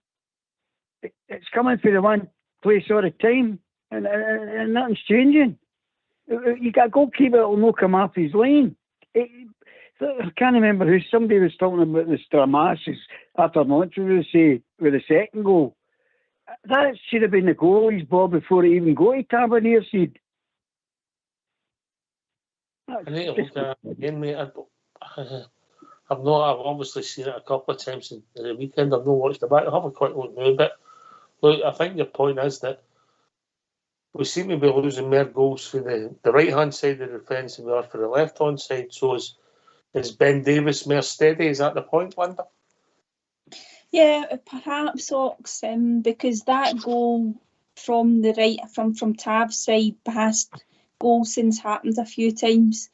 S3: it's coming for the one place all the time, and nothing's changing. You got a goalkeeper that will not come off his lane. I can't remember who. Somebody was talking about the Stramasses after military with the second goal. That should have been the goalie's ball before it even got to Tavernier seed.
S1: I need to look at it again, mate. I've obviously seen it a couple of times in the weekend. I've not watched it back. I'll have a quick look now. But look, I think your point is that we seem to be losing more goals for the right-hand side of the defence than we are for the left-hand side. So is Ben Davies more steady? Is that the point, Linda?
S4: Yeah, perhaps, Ox, because that goal from the right, from Tav's side past Golson's happened a few times.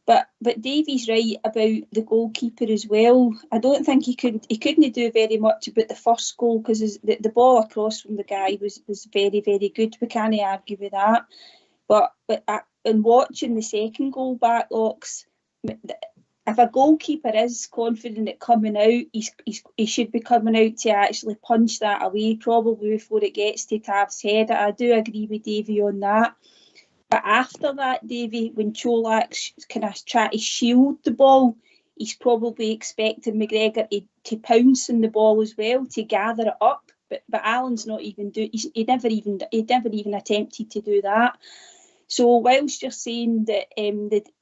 S4: But Davey's right about the goalkeeper as well. I don't think he couldn't do very much about the first goal because the ball across from the guy was very, very good. We can't argue with that. But in watching the second goal back, Ox, if a goalkeeper is confident at coming out, he should be coming out to actually punch that away probably before it gets to Tav's head. I do agree with Davey on that. But after that, Davey, when Cholak's kind of try to shield the ball, he's probably expecting McGregor to pounce on the ball as well, to gather it up. But Alan's not even he never even attempted to do that. So whilst you're saying that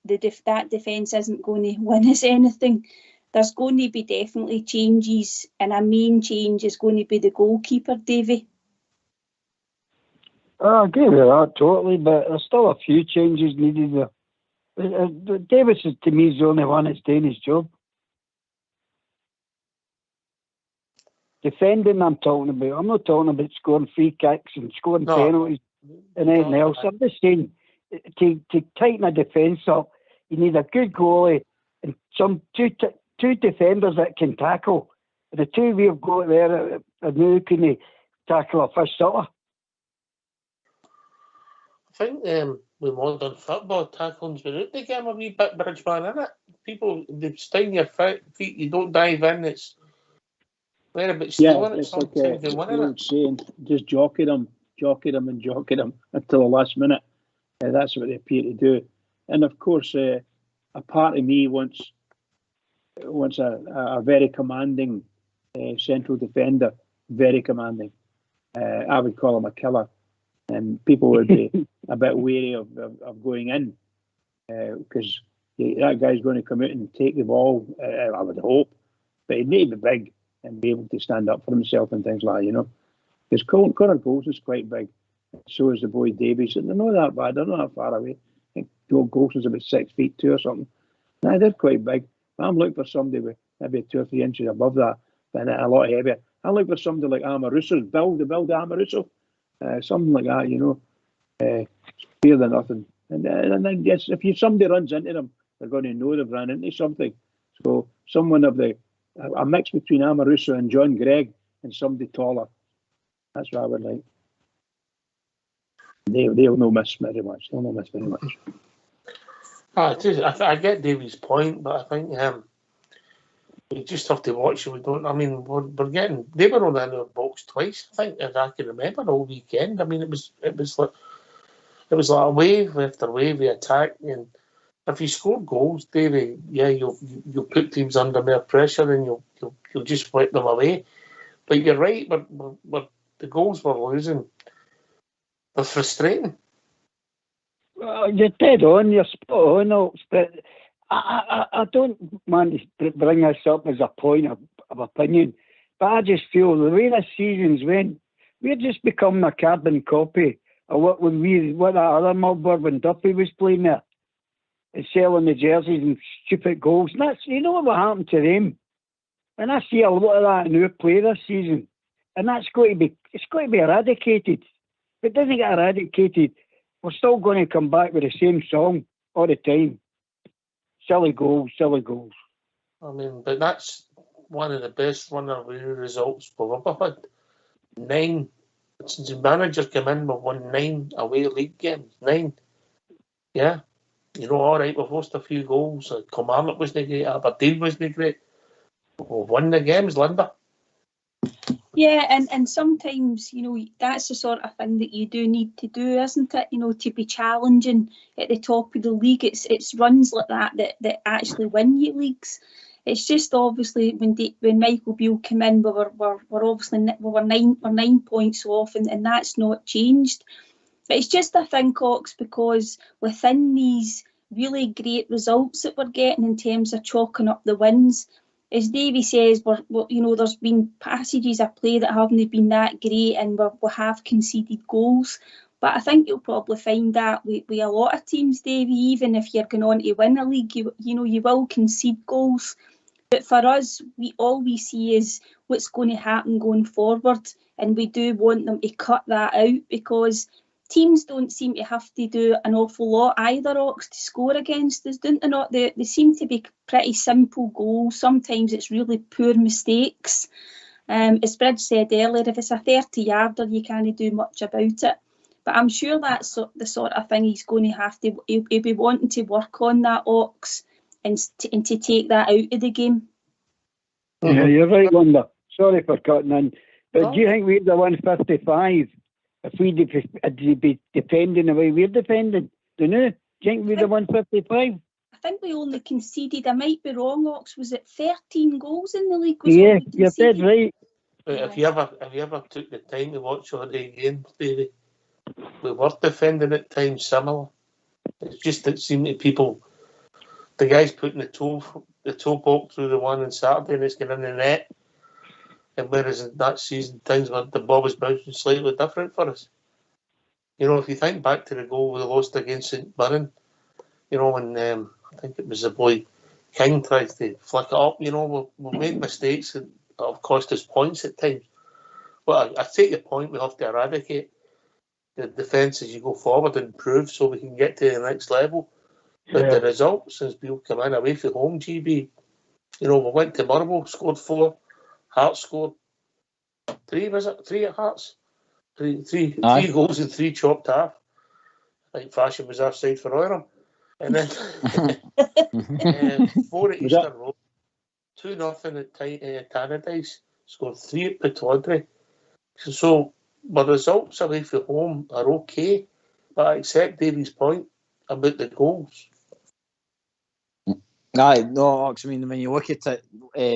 S4: that defence isn't going to win us anything, there's going to be definitely changes, and a main change is going to be the goalkeeper, Davey.
S3: I agree with that totally, but there's still a few changes needed there. Davis, to me, is the only one that's doing his job. Defending, I'm talking about. I'm not talking about scoring free kicks and scoring penalties and anything else. I'm just saying, to tighten a defence up, you need a good goalie and two defenders that can tackle. The two we've got there are now can tackle a fish sutter.
S1: I think with modern football, tackling's without the game a wee bit Bridgeman, isn't it? People, they sting your feet, you don't dive in, it's very bit stealing it sometimes and winning it.
S3: Saying, just jockey them until the last minute. That's what they appear to do. And of course, a part of me wants a very commanding central defender, very commanding. I would call him a killer. And people would be a bit wary of going in because that guy's going to come out and take the ball, I would hope. But he'd need to be big and be able to stand up for himself and things like that, you know. Because Conor Goals is quite big. So is the boy Davies. And they're not that bad. They're not that far away. I think Goals is about 6'2" or something. Nah, they're quite big. I'm looking for somebody with maybe 2 or 3 inches above that, but a lot heavier. I'm looking for somebody like Amoruso's build Amoruso. Something like that, you know, spear than nothing. And then, yes, if somebody runs into them, they're going to know they've run into something. So someone of a mix between Amoruso and John Gregg and somebody taller. That's what I would like. They'll not miss very much. They'll not miss very much.
S1: I get Davy's point, but I think we just have to watch it. We're getting. They were on the box twice, I think, as I can remember, all weekend. I mean, it was like a wave after wave of attack, and if you score goals, Davy, you'll put teams under more pressure, and you'll just wipe them away. But you're right, but the goals we're losing, they're frustrating.
S3: You're dead on. You're spot on, but I don't want to bring this up as a point of opinion, but I just feel the way this season's went, we're just becoming a carbon copy of what that other Mulberg when Duffy was playing there and selling the jerseys and stupid goals. And that's, you know what happened to them. And I see a lot of that in our play this season, and it's going to be eradicated. If it doesn't get eradicated, we're still going to come back with the same song all the time. Silly goals.
S1: I mean, but that's one of the best runaway results we've ever had. 9. Since the manager came in, we've won 9 away league games. 9. Yeah. You know, all right, we've lost a few goals. Kilmarnock wasn't great. Aberdeen wasn't great. We've won the games, Linda.
S4: Yeah, and sometimes, you know, that's the sort of thing that you do need to do, isn't it? You know, to be challenging at the top of the league. It's runs like that actually win you leagues. It's just obviously when Michael Beale came in, we're obviously we're 9 points off, and that's not changed. But it's just, I think, Ox, because within these really great results that we're getting in terms of chalking up the wins, as Davey says, you know, there's been passages of play that haven't been that great, and we have conceded goals. But I think you'll probably find that with a lot of teams, Davey, even if you're going on to win a league, you know, you will concede goals. But for us, all we see is what's going to happen going forward, and we do want them to cut that out, because teams don't seem to have to do an awful lot either, Ox, to score against us, don't they not? They seem to be pretty simple goals. Sometimes it's really poor mistakes. As Bridge said earlier, if it's a 30-yarder, you can't do much about it. But I'm sure that's the sort of thing he's going to have to, he'll be wanting to work on that, Ox, and to take that out of the game.
S3: Yeah, you're right, Linda. Sorry for cutting in. But do you think we're the 155 if we'd be defending the way we're defending? Don't you? Do you think we're the 155?
S4: I think we only conceded, I might be wrong, Ox, was it 13 goals in the league?
S3: Yeah, you're dead right.
S1: But if you ever took the time to watch all the games, Davey, we were defending at times similar. It's just that it seemed to people, the guys putting the toe poke through the one on Saturday and it's getting in the net. And whereas in that season, things were, the ball was bouncing slightly different for us. You know, if you think back to the goal we lost against St Mirren, you know, when I think it was the boy King tries to flick it up, you know, we'll make mistakes that have cost us points at times. Well, I take your point, we have to eradicate the defence as you go forward and improve so we can get to the next level. But the results since Beale came in away from home, GB, you know, we went to Motherwell, scored 4, Hearts scored 3, was it? 3 at Hearts? Three goals and 3 chopped half. I think Fashion was offside for Oram. And then 4 at Eastern Road, 2-0 at Tannadice, scored 3 at Pataudry. So my results away from home are okay, but I accept Davy's point about the goals.
S2: Aye, no, I mean, when you look at it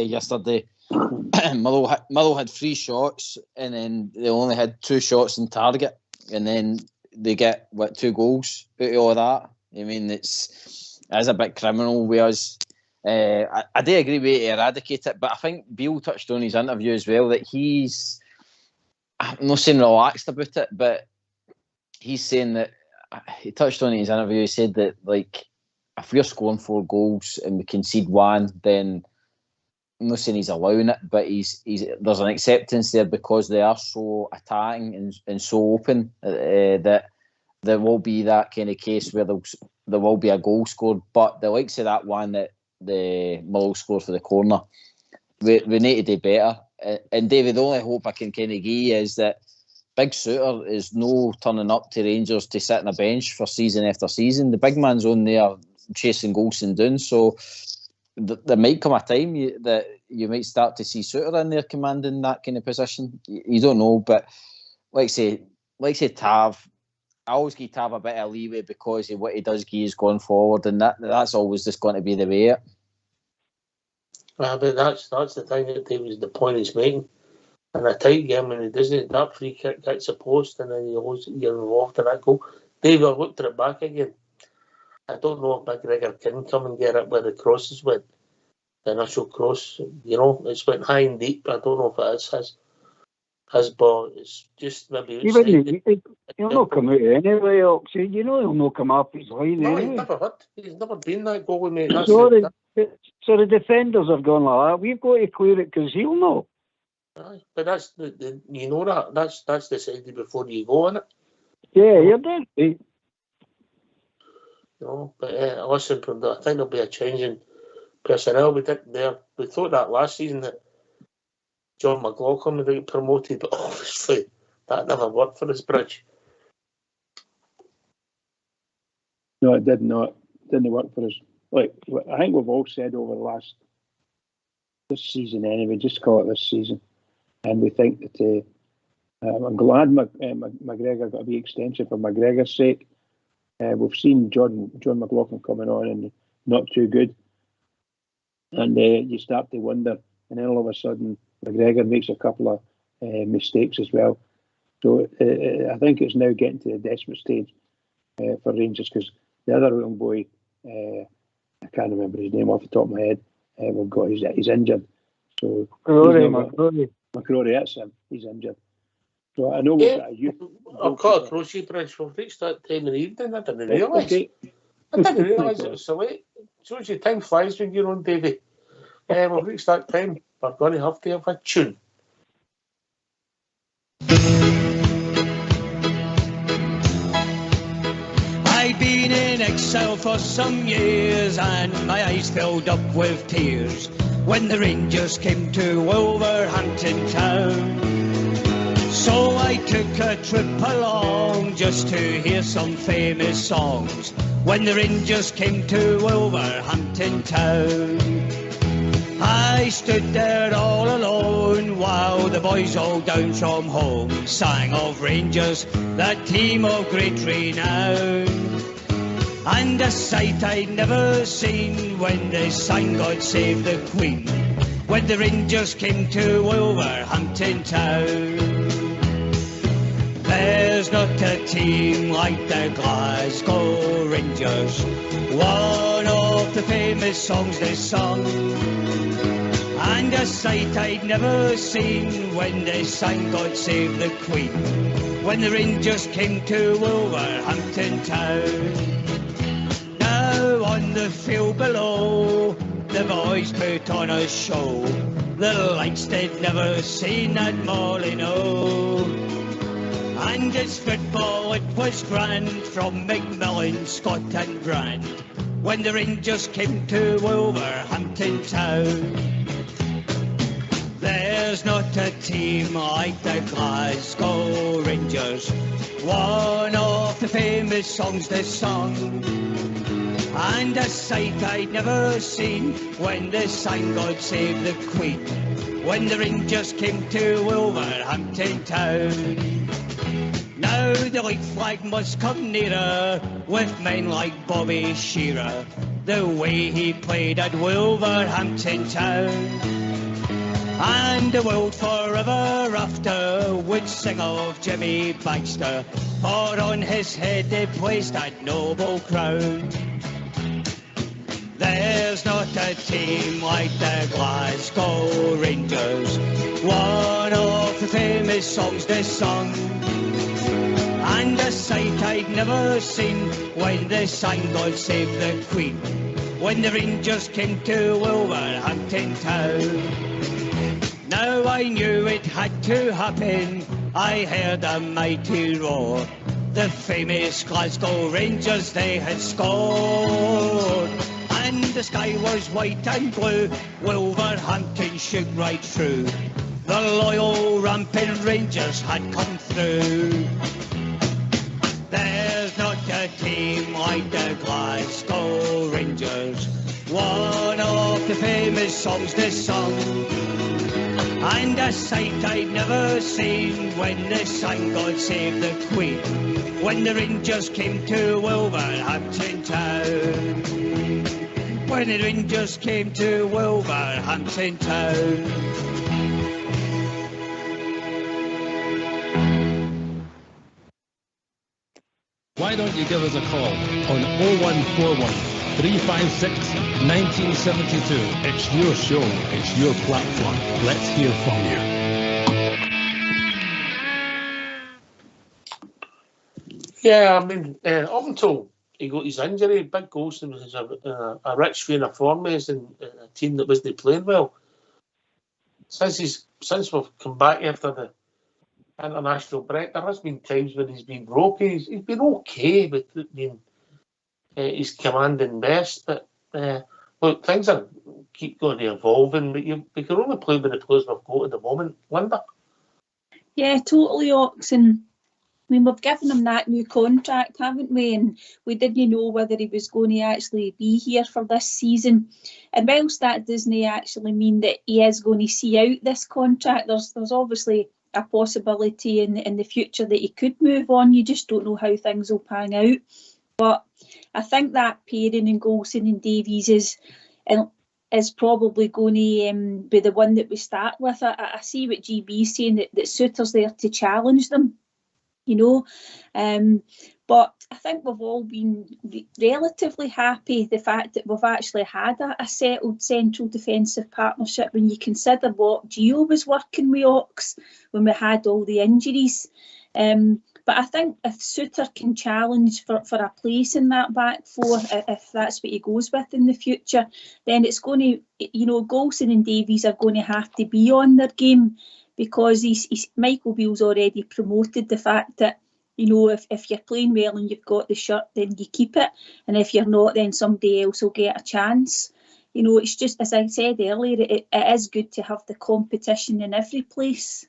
S2: yesterday, Motherwell had 3 shots and then they only had 2 shots in target, and then they get 2 goals out of all that. I mean, it's a bit criminal with us. I do agree with eradicate it, but I think Beale touched on his interview as well that he's, I'm not saying relaxed about it, but he's saying that he touched on it in his interview. He said that, like, if we're scoring 4 goals and we concede 1, then I'm not saying he's allowing it, but he's there's an acceptance there because they are so attacking and so open that there will be that kind of case where there will be a goal scored. But the likes of that one that the Mull scored for the corner, we need to do better. And David, the only hope I can kind of give you is that Big Suter is no turning up to Rangers to sit on a bench for season after season. The big man's on there chasing goals and doing so. There might come a time that you might start to see Suter in there commanding that kind of position. You don't know, but like say Tav, I always give Tav a bit of leeway because of what he does give is going forward, and that's always just going to be the way.
S1: But that's the thing that David's the point he's making. In a tight game, when he doesn't, that free kick hits a post, and then you're involved in that goal. David, I looked at it back again. I don't know if McGregor can come and get it where the crosses went. The initial cross, you know, it's went high and deep. I don't know if it is his ball. It's just maybe outside.
S3: He'll not come out anyway, Oxy. You know he'll not come up his line anyway.
S1: He's never been that goalie, mate.
S3: So the defenders have gone like that. We've got to clear it because he'll know.
S1: Aye, but that's you know that's decided before you go on it.
S3: Yeah, you're dead. You
S1: know, but listen, I think there'll be a change in personnel. We thought that last season that John McLaughlin would get promoted, but obviously that never worked for us, Bridge.
S3: No, it did not. didn't work for us. Like I think we've all said over the last this season anyway, just call it this season, and we think that I'm glad McGregor got a wee extension for McGregor's sake. We've seen John McLaughlin coming on and not too good, and you start to wonder, and then all of a sudden McGregor makes a couple of mistakes as well. So I think it's now getting to the desperate stage for Rangers, because the other young boy, I can't remember his name off the top of my head. We've got he's injured. So McCrory, that's him. He's injured. So I know we've got a youth.
S1: I've got a Croce Bridge. We've reached that time in the evening. I didn't realise. Okay. I didn't realise it was so late. Shows you time flies when you're on, Davey. We've reached that time. We're going to have a tune.
S6: I'd been in exile for some years, and my eyes filled up with tears when the Rangers came to Wolverhampton town. So I took a trip along just to hear some famous songs when the Rangers came to Wolverhampton town. I stood there all alone while the boys all down from home sang of Rangers, that team of great renown. And a sight I'd never seen when they sang God Save the Queen, when the Rangers came to Wolverhampton town. There's not a team like the Glasgow Rangers, one of the famous songs they sung, and a sight I'd never seen when they sang God Save the Queen, when the Rangers came to Wolverhampton town. Now on the field below, the boys put on a show, the likes they'd never seen at Molyneux. And it's football, it was grand, from Macmillan, Scott and Brand, when the Rangers came to Wolverhampton town. There's not a team like the Glasgow Rangers, one of the famous songs they sung, and a sight I'd never seen when they sang God Save the Queen, when the Rangers came to Wolverhampton town. Now the white flag must come nearer with men like Bobby Shearer, the way he played at Wolverhampton town. And the world forever after would sing of Jimmy Baxter, for on his head they placed that noble crown. There's not a team like the Glasgow Rangers, one of the famous songs they sung, and a sight I'd never seen when they sang God Save the Queen, when the Rangers came to Wolverhampton town. Now I knew it had to happen, I heard a mighty roar, the famous Glasgow Rangers they had scored. And the sky was white and blue, Wolverhampton shook right through, the loyal rampant Rangers had come through. There's not a team like the Glasgow Rangers, one of the famous songs they sung, and a sight I'd never seen when they sang God Save the Queen, when the Rangers came to Wolverhampton town. When the Rangers came to Wolverhampton town.
S5: Why don't you give us a call on 0141 356 1972. It's your show, it's your platform. Let's hear from you.
S1: Yeah, I mean, up until he got his injury, Big Golston was a rich vein of form in a team that wasn't playing well. Since we've come back after the international break, there has been times when he's been broken. He's been okay with being his commanding best, but look, things are keep going to evolving. But we can only play with the players we've got at the moment, Linda.
S4: Yeah, totally, Ox. And mean, we've given him that new contract, haven't we? And we didn't know whether he was going to actually be here for this season. And whilst that doesn't actually mean that he is going to see out this contract, there's obviously a possibility in the future that he could move on. You just don't know how things will pan out. But I think that pairing in Golson and Davies is probably going to be the one that we start with. I see what GB's saying, that Suter's there to challenge them, you know. But I think we've all been relatively happy the fact that we've actually had a settled central defensive partnership when you consider what Gio was working with Ox when we had all the injuries. But I think if Suter can challenge for a place in that back four, if that's what he goes with in the future, then it's going to, you know, Golson and Davies are going to have to be on their game, because Michael Beale's already promoted the fact that, you know, if you're playing well and you've got the shirt, then you keep it. And if you're not, then somebody else will get a chance. You know, it's just, as I said earlier, it is good to have the competition in every place.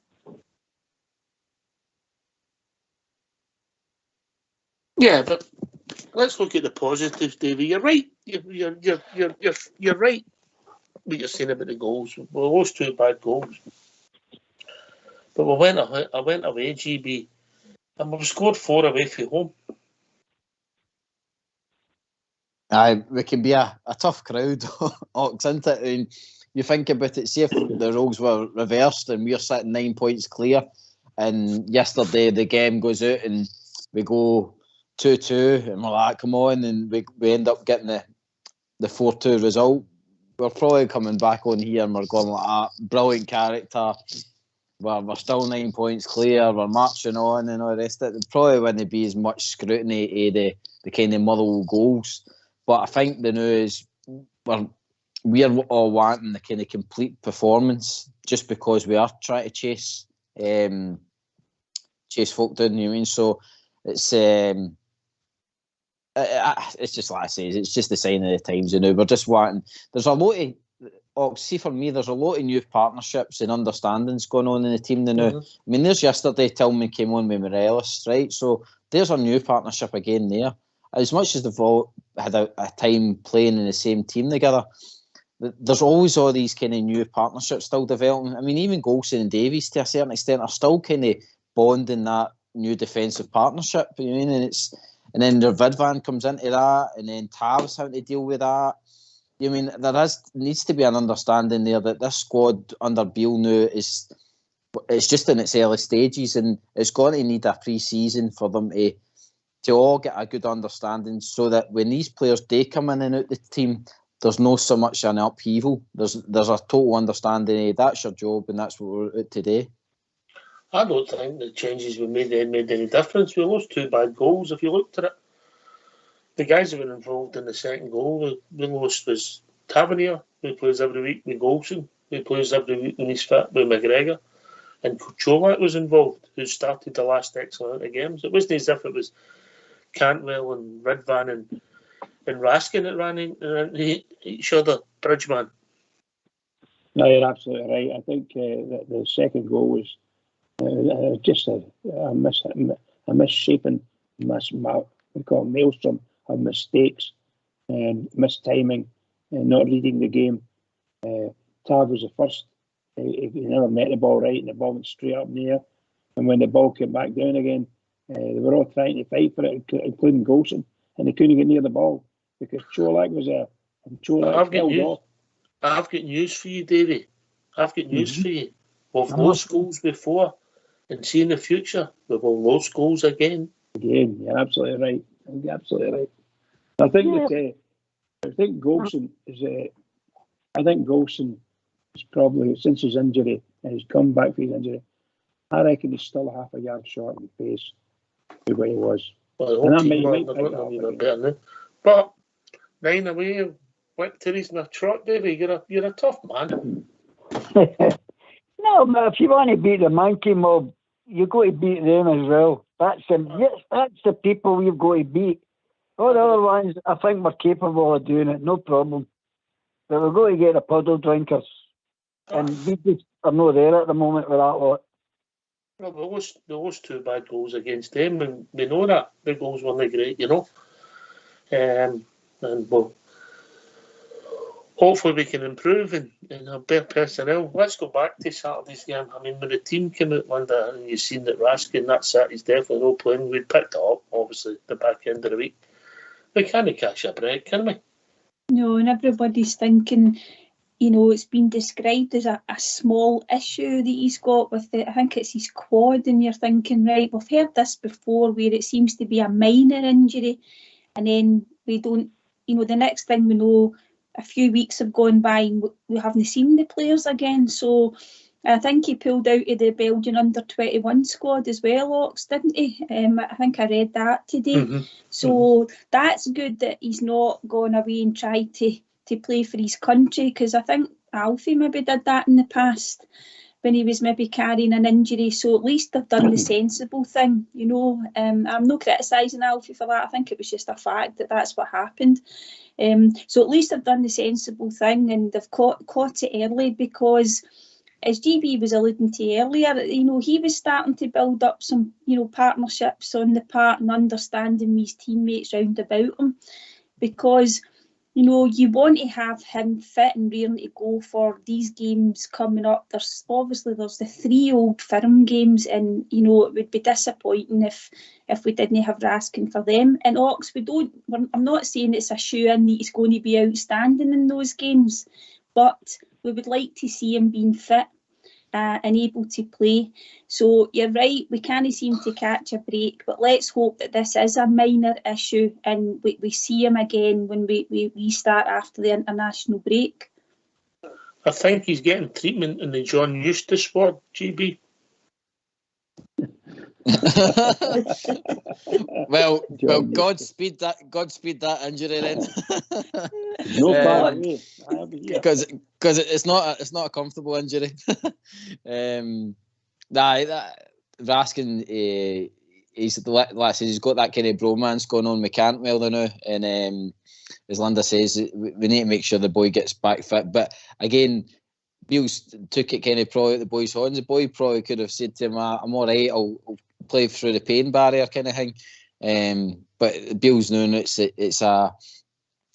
S1: Yeah, but let's look at the positives, Davey. You're right. You're right. What you're saying about the goals. We lost 2 bad goals, but I went away, GB, and we've scored 4 away from home.
S2: Aye, we can be a tough crowd, Ox, isn't it? I mean, you think about it, see if the roles were reversed and we're sitting 9 points clear, and yesterday the game goes out and we go 2-2, and we're like, come on, and we end up getting the 4-2 result. We're probably coming back on here and we're going like that, brilliant character, we're still 9 points clear, we're marching on and all the rest of it. There probably wouldn't be as much scrutiny of the kind of Motherwell goals. But I think the news we're all wanting the kind of complete performance, just because we are trying to chase folk down, you know what I mean? So it's just like I say, it's just the sign of the times, you know. We're just wanting, there's a lot of, see for me, there's a lot of new partnerships and understandings going on in the team now. Mm-hmm. I mean, there's yesterday Tillman came on with Morelos, right? So there's a new partnership again there. As much as they've all had a time playing in the same team together, there's always all these kind of new partnerships still developing. I mean, even Golson and Davies to a certain extent are still kind of bonding that new defensive partnership, you know what I mean? And then their Vidvan comes into that, and then Tav's having to deal with that. You mean, needs to be an understanding there that this squad under Beale now it's just in its early stages, and it's going to need a pre-season for them to all get a good understanding, so that when these players do come in and out the team, there's no so much an upheaval. There's a total understanding of that's your job and that's what we're at today.
S1: I don't think the changes we made then made any difference. We lost 2 bad goals. If you looked at it, the guys that were involved in the second goal we lost was Tavernier, who plays every week with Golson, who plays every week when he's fit with McGregor, and Cholak was involved, who started the last X amount of games. It wasn't as if it was Cantwell and Ridvan and Raskin that ran into each other, Bridgeman.
S3: No, you're absolutely right. I think that the second goal was just a misshapen, we call it maelstrom of mistakes and mistiming and not reading the game. Tav was the first. He never met the ball right, and the ball went straight up in the air. And when the ball came back down again, they were all trying to fight for it, including Golson, and they couldn't get near the ball because Cholak was there. And Cholak held off.
S1: I've got news for you, Davey. I've got news for you. We've lost goals before, and see in the future, we will lose goals again.
S3: Again, you're absolutely right. You're absolutely right. I think that I think Golson is probably, since his injury and he's come back from his injury, I reckon he's still half a yard short in pace of where he was.
S1: Well, the whole team better now. But 9 away victories in a trot, Davey. You're a tough man.
S7: No, but if you want to beat the monkey mob, you've got to beat them as well. That's the people we've got to beat. All the other ones, I think we're capable of doing it, no problem. But we're going to get the puddle drinkers. And we just are not there at the moment with that lot.
S1: Well, there was 2 bad goals against them, and we know that the goals weren't great, you know. And well, hopefully we can improve and have better personnel. Let's go back to Saturday's game. I mean, when the team came out, Linda, and you've seen that Raskin, that's it, he's definitely not playing. We picked it up, obviously, the back end of the week. We can't catch a break, can we?
S4: No, and everybody's thinking, you know, it's been described as a small issue that he's got with it. I think it's his quad, and you're thinking, right, we've heard this before where it seems to be a minor injury, and then we don't, you know, the next thing we know, a few weeks have gone by and we haven't seen the players again. So I think he pulled out of the Belgian under-21 squad as well, Ox, didn't he? I think I read that today. So that's good that he's not gone away and tried to play for his country, because I think Alfie maybe did that in the past when he was maybe carrying an injury. So at least they've done the sensible thing, you know. I'm not criticising Alfie for that. I think it was just a fact that that's what happened. So at least they've done the sensible thing, and they've caught it early, because as GB was alluding to earlier, you know, he was starting to build up some, you know, partnerships on the part and understanding his teammates round about him, because, you know, you want to have him fit and ready to go for these games coming up. There's the 3 Old Firm games, and, you know, it would be disappointing if we didn't have Raskin for them. And Ox, I'm not saying it's a shoe-in that he's going to be outstanding in those games, but we would like to see him being fit and able to play. So you're right, we can't seem to catch a break, but let's hope that this is a minor issue and we see him again when we restart after the international break.
S1: I think he's getting treatment in the John Eustace ward, GB.
S2: well, Godspeed that injury then.
S3: No
S2: because it's not a comfortable injury. Raskin, he's got that kind of bromance going on with Cantwell now, and as Linda says, we need to make sure the boy gets back fit. But again, Beals took it kind of probably at the boy's horns. The boy probably could have said to him, "I'm all right. I'll play through the pain barrier," kind of thing. But Beals knowing it's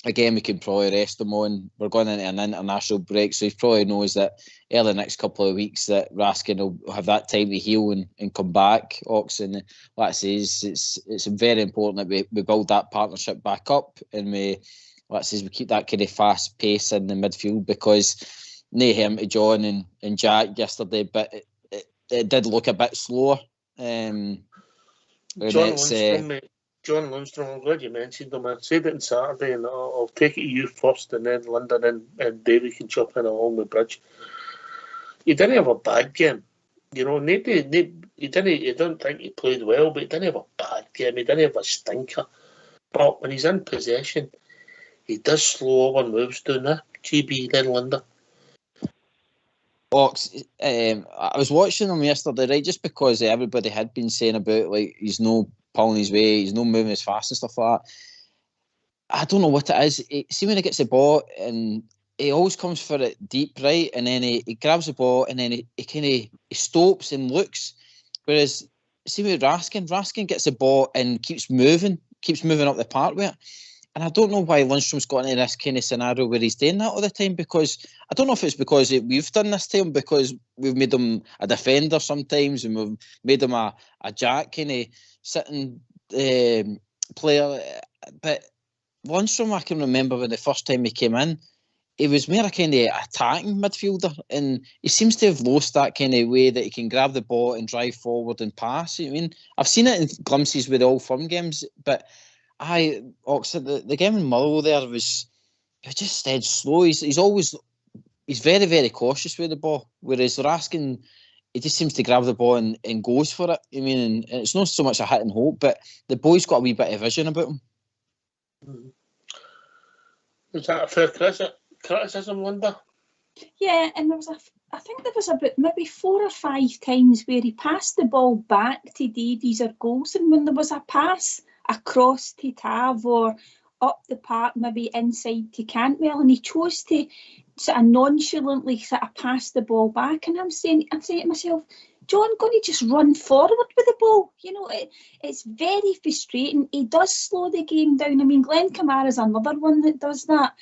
S2: a game we can probably rest him on. We're going into an international break, so he probably knows that early next couple of weeks that Raskin will have that time to heal and come back. Ox, and like I say, it's very important that we build that partnership back up, and we keep that kind of fast pace in the midfield, because no harm to John and Jack yesterday, but it did look a bit slower.
S1: John Lundstrom, I'm glad you mentioned him. I said it on Saturday, and I'll take it to you first, and then Linda and Davey can chop in along the bridge. He didn't have a bad game. You know, you don't think he played well, but he didn't have a bad game. He didn't have a stinker. But when he's in possession, he does slow over moves doing that. GB, then Linda.
S2: Ox, I was watching him yesterday, right, just because everybody had been saying about, like, he's no pulling his way, he's no moving as fast and stuff like that. I don't know what it is. See, when he gets the ball, and he always comes for it deep, right, and then he grabs the ball, and then he kind of stops and looks. Whereas, see with Raskin gets the ball and keeps moving up the park with it. And I don't know why Lundstrom's got into this kind of scenario where he's doing that all the time, because I don't know if it's because we've done this to him, because we've made him a defender sometimes, and we've made him a jack kind of sitting player. But Lundstrom, I can remember when the first time he came in, he was more a kind of attacking midfielder, and he seems to have lost that kind of way that he can grab the ball and drive forward and pass. I mean, I've seen it in glimpses with all Firm games, but Oxford, the game in Motherwell there was just dead slow. He's very, very cautious with the ball, whereas Raskin, he just seems to grab the ball and goes for it. I mean, and it's not so much a hit and hope, but the boy's got a wee bit of vision about him.
S1: Is that a fair criticism, Linda?
S4: Yeah, and I think there was about maybe 4 or 5 times where he passed the ball back to Davies or Golson when there was a pass across to Tav or up the park, maybe inside to Cantwell, and he chose to sort of nonchalantly sort of pass the ball back. And I'm saying to myself, John going to just run forward with the ball? You know, it's very frustrating. He does slow the game down. I mean, Glenn Kamara's another one that does that.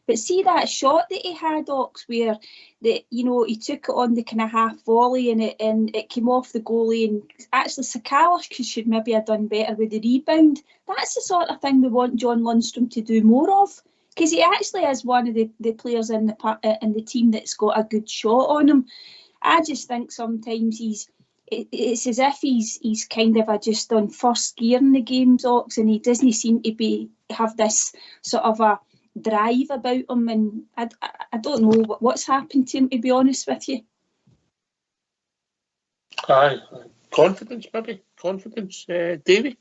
S4: But see that shot that he had, Ox, where he took it on the kind of half volley and it came off the goalie, and actually Sakala should maybe have done better with the rebound. That's the sort of thing we want John Lundstrom to do more of, because he actually is one of the players in the team that's got a good shot on him. I just think sometimes it's as if he's kind of just on first gear in the games, Ox, and he doesn't seem to have this sort of a drive about him, and I don't know what's happened to him, to be honest with you.
S1: Aye, confidence, maybe confidence, Davy.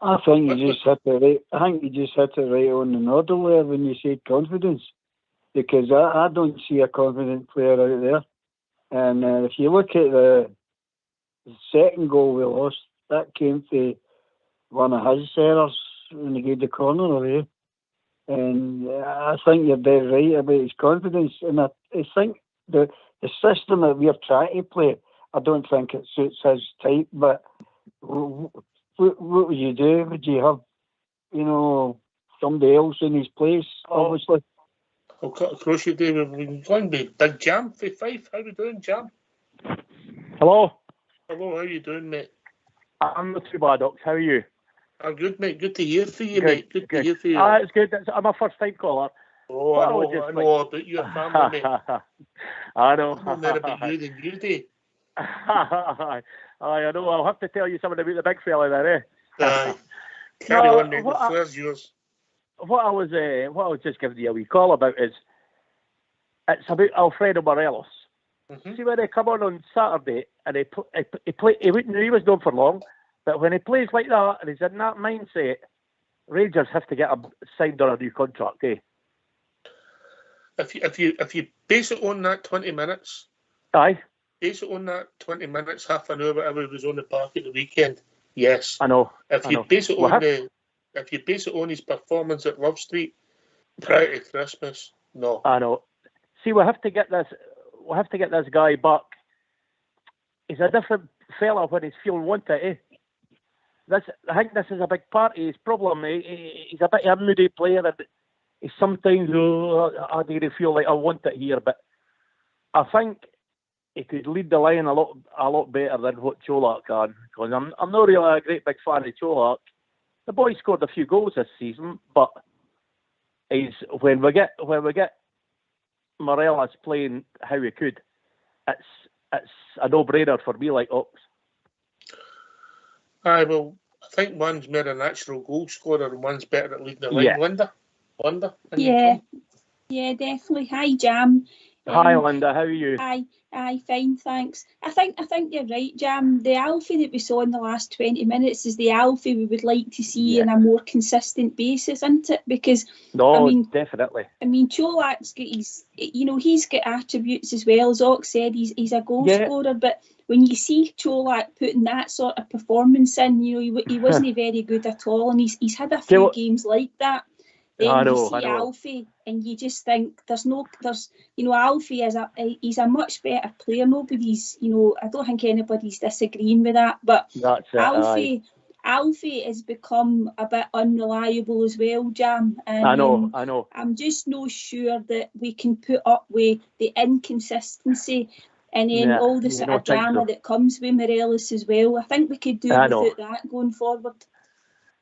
S7: I think you just hit it right. I think you just hit it right on the noddle there when you said confidence, because I don't see a confident player out there. And if you look at the second goal we lost, that came to one of his errors when he gave the corner away. And I think you're dead right about his confidence. And I think the system that we're trying to play, I don't think it suits his type. But what would you do? Would you have, somebody else in his place, obviously?
S1: I'll cut across you, David. We're going to be Big Jam for Fife. How are you doing, Jam?
S8: Hello.
S1: Hello, how are you doing, mate?
S8: I'm not too bad, Ox. How are you?
S1: I'm good, mate. Good to hear from you, mate. Good to hear from you.
S8: It's good. I'm a first-time caller.
S1: Oh, I know about your family, mate.
S8: I know.
S1: I know more about you than you do.
S8: I know. I'll have to tell you something about the big fella there,
S1: eh? Carry on, mate. The floor's yours.
S8: What I was just giving you a wee call about is it's about Alfredo Morelos. Mm-hmm. See when they come on Saturday and he was known for long, but when he plays like that and he's in that mindset, Rangers have to get him signed on a new contract, eh?
S1: If you base it on that 20 minutes,
S8: aye.
S1: Base it on that 20 minutes, half an hour, whatever was on the park at the weekend, yes.
S8: I know.
S1: If you base it on his performance at Love Street prior to Christmas, no.
S8: I know. See, we have to get this guy back. He's a different fella when he's feeling wanted, eh? I think this is a big part of his problem. He's a bit of a moody player, and he sometimes I didn't feel like I want it here, but I think he could lead the line a lot better than what Čolak can. Because I'm not really a great big fan of Čolak. The boy scored a few goals this season, but when we get Morelos playing how he could, it's a no-brainer for me, like Ox.
S1: Aye, well, I think one's more a natural goal scorer and one's better at leading the line. Yeah. Linda.
S4: Yeah, definitely. Hi, Jam.
S8: Hi, Linda. How are you?
S4: Aye, fine, thanks. I think you're right, Jam. The Alfie that we saw in the last 20 minutes is the Alfie we would like to see on a more consistent basis, isn't it? Because
S8: definitely.
S4: I mean, Čolak's got he's got attributes as well. As Ox said, he's a goal scorer, but when you see Čolak putting that sort of performance in, he wasn't very good at all, and he's had a few games like that. Then you see Alfie, and you just think Alfie he's a much better player. Nobody's, I don't think anybody's disagreeing with that. But Alfie has become a bit unreliable as well, Jam. And,
S8: I know.
S4: I'm just not sure that we can put up with the inconsistency and then all the sort of drama that comes with Morelos as well. I think we could do without that going forward.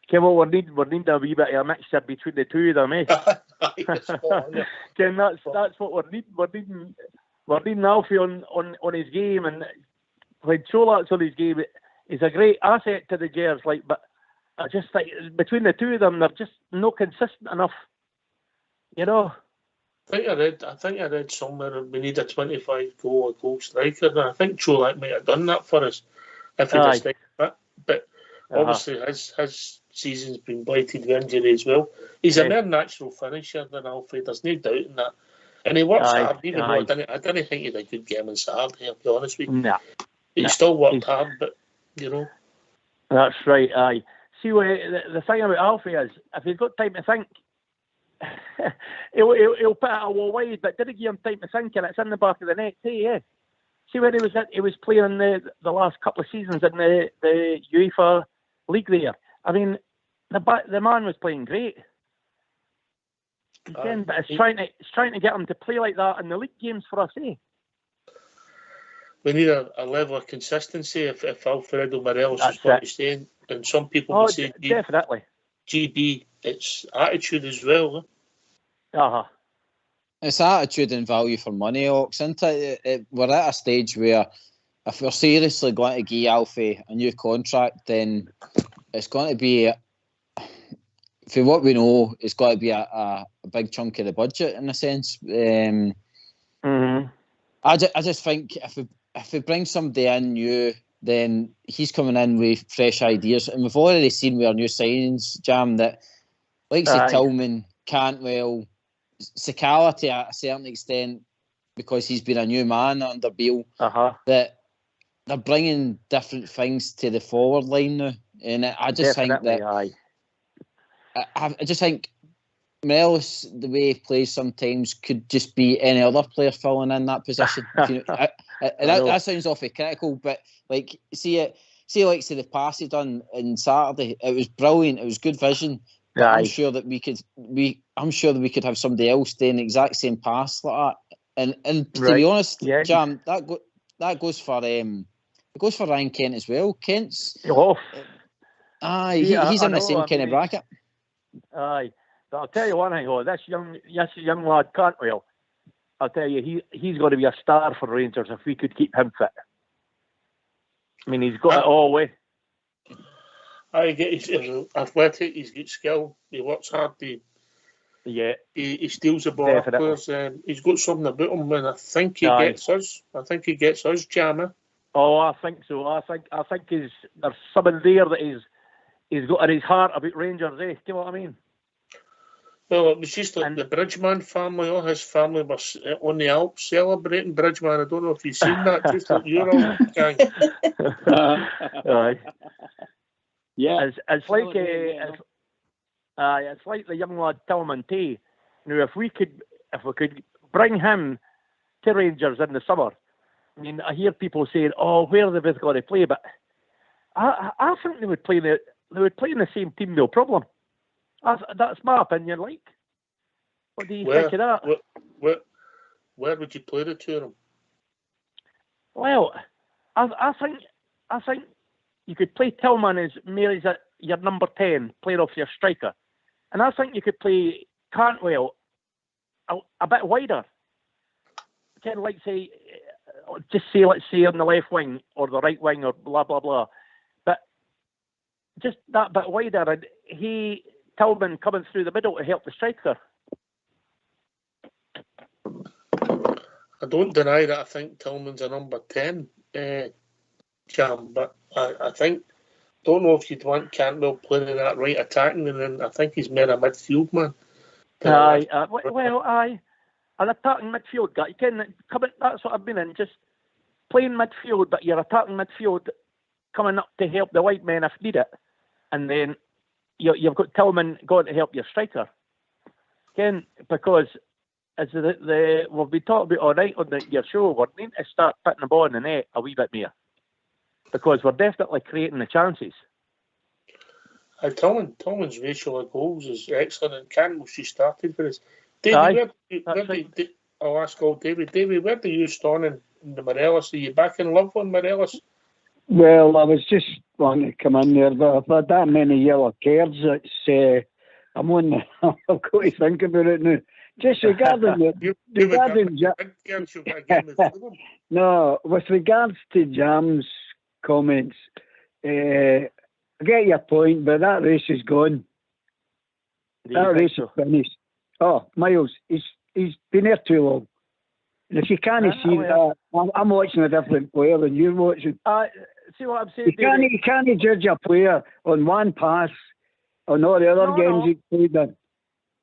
S8: Okay, well, we're needing a wee bit of a mixture between the two of them, eh? Ken, that's what we're needing. We're needing Alfie on his game, and when Čolak's on his game, he's a great asset to the Gers. But I just think between the two of them, they're just not consistent enough. I
S1: think I read somewhere we need a 25 goal striker, and I think Čolak might have done that for us if he just like that. But obviously his season's been blighted with injury as well. He's a more natural finisher than Alfie. There's no doubt in that. And he works hard, even though I didn't think he did a good game in Saturday, I'll be honest with you. He still worked hard, but,
S8: That's right, aye. See, the thing about Alfie is, if he's got time to think, he'll put it a wall wide, but didn't give him time to think, and it's in the back of the net, too, yeah? when he was playing in the last couple of seasons in the UEFA League there. I mean, the man was playing great. Again, but it's trying to get him to play like that in the league games for us, eh?
S1: We need a level of consistency if Alfredo Morelos is going to stay. And some people would say,
S8: definitely.
S1: GB, it's attitude as well.
S8: Uh-huh.
S2: It's attitude and value for money, Ox, isn't it? We're at a stage where if we're seriously going to give Alfie a new contract, then it's going to be, for what we know, it's got to be a big chunk of the budget in a sense. I just think if we bring somebody in new, then he's coming in with fresh ideas. And we've already seen with our new signings, Jam, that like say Tillman, Cantwell, Sakala to a certain extent, because he's been a new man under Beale, that they're bringing different things to the forward line now. And I just think that I just think Morelos, the way he plays sometimes, could just be any other player filling in that position. That sounds awfully critical, but like see the pass he done on Saturday, it was brilliant. It was good vision. I'm sure that we could have somebody else doing the exact same pass like that. And to be honest, Jam, that goes for Ryan Kent as well. Kent's he's in the same kind of bracket.
S8: Aye. But I'll tell you one thing, this young lad Cantwell, I'll tell you, he's going to be a star for Rangers if we could keep him fit. I mean, he's got it all way.
S1: He's athletic, he's got skill, he works hard, he steals the ball off players, he's got something about him, and I think he gets us. I think he gets us, Jammer.
S8: Oh, I think so. I think there's something there that he's got in his heart about Rangers, eh? Do you know what I mean?
S1: Well, it was just like the Bridgman family, all his family was on the Alps celebrating Bridgman. I don't know if you've seen that, just like you're all gang.
S8: Yeah, it's like the young lad Tillman Tay. Now, if we could bring him to Rangers in the summer, I mean, I hear people saying, "Oh, where are they both going to play?" But I think they would play in the same team, no problem. That's my opinion. Like, what do you think of that?
S1: Where would you play the two of them?
S8: Well, I think you could play Tillman as Mary's at your number 10, playing off your striker, and I think you could play Cantwell a bit wider. Kind of like let's say on the left wing or the right wing or blah blah blah, but just that bit wider, and Tillman coming through the middle to help the striker.
S1: I don't deny that I think Tillman's a number 10, Jam, but I don't know if you'd want Cantwell playing in that right attacking, and then I think he's more a midfield man. An attacking midfield guy. You can come in, that's what I've been in, just playing midfield, but you're attacking midfield, coming up to help the white men if needed, and then you've got Tillman going to help your striker. Again, because as we've been talking about all night on your show, we're needing to start putting the ball in the net a wee bit more, because we're definitely creating the chances. Tillman's ratio of goals is excellent, and Cantwell, she started for us. David, I'll ask old David. David, where do you stand in the Morelos? Are you back in love with Morelos?
S7: Well, I was just wanting to come in there, but I've had that many yellow cards. It's I'm on. I've got to think about it now. Just regarding no, with regards to Jam's comments, I get your point, but that race is gone. That race is finished. Oh, Miles, he's been there too long. And if you can't see that, I'm watching a different player than you're watching.
S8: See what I'm saying?
S7: You can't judge a player on one pass on all the other games he played in.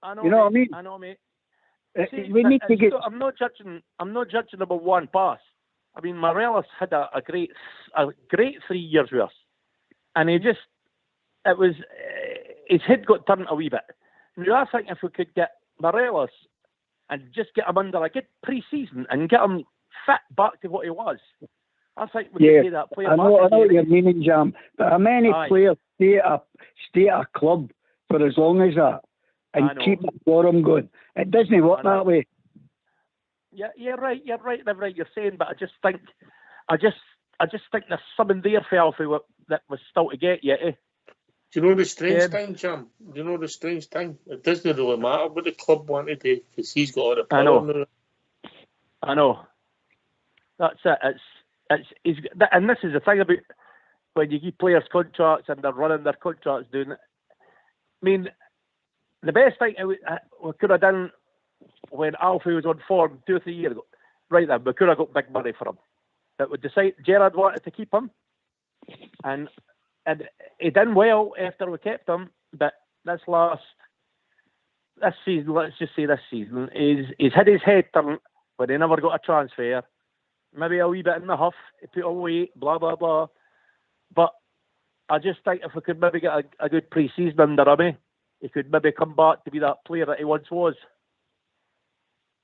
S8: I know,
S7: you know what I mean?
S8: I know, mate.
S7: We need to get.
S8: I'm not judging about one pass. I mean, Morelos had a great 3 years with us, and his head got turned a wee bit. Now, I think if we could get Morelos and just get him under a good pre-season and get him fit back to what he was. I think we can see that player.
S7: I know what you're meaning, Jam. But how many players stay at a club for as long as that and keep the forum going? It doesn't work that way.
S8: Yeah, you're right. You're right in everything you're saying, but I just think there's something there for Alfie that was still to get yet.
S1: Do you know the strange thing, Jam? Do you know the strange thing? It doesn't really matter what the club wanted to do because he's got all the power now.
S8: I know. That's it. And this is the thing about when you give players contracts and they're running their contracts doing it. I mean, the best thing we could have done when Alfie was on form 2 or 3 years ago, right then, we could have got big money for him. That would decide Gerrard wanted to keep him, and he done well after we kept him. But this season, let's just say this season, he's had his head turned when he never got a transfer. Maybe a wee bit in the huff, he put on weight, blah, blah, blah. But I just think if we could maybe get a good pre-season under him, he could maybe come back to be that player that he once was.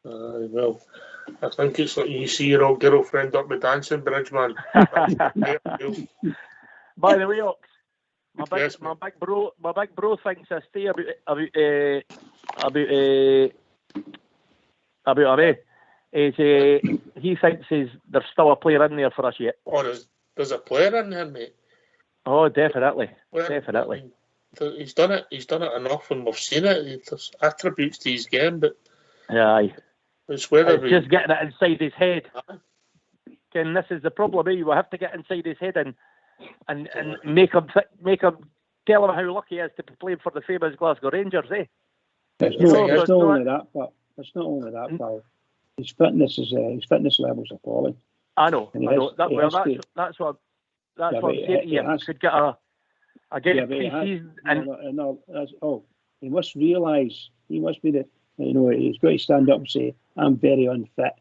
S1: Well, I think it's like you see your old girlfriend up the dancing bridge, man.
S8: By the way, Ox, my big bro thinks this day about him. He thinks there's still a player in there for us yet.
S1: Oh, there's a player in there, mate.
S8: Oh, definitely.
S1: Well,
S8: Definitely.
S1: He's done it enough, and we've seen it. There's attributes to his game, but
S8: aye,
S1: it's whether
S8: just getting it inside his head. And this is the problem. We have to get inside his head and make him tell him how lucky he is to be playing for the famous Glasgow Rangers.
S3: It's not only that, pal. His fitness levels are appalling.
S8: I know. That's what I'm saying. Yeah, could get a pre-season.
S3: He must realise. He must be he's got to stand up and say, "I'm very unfit."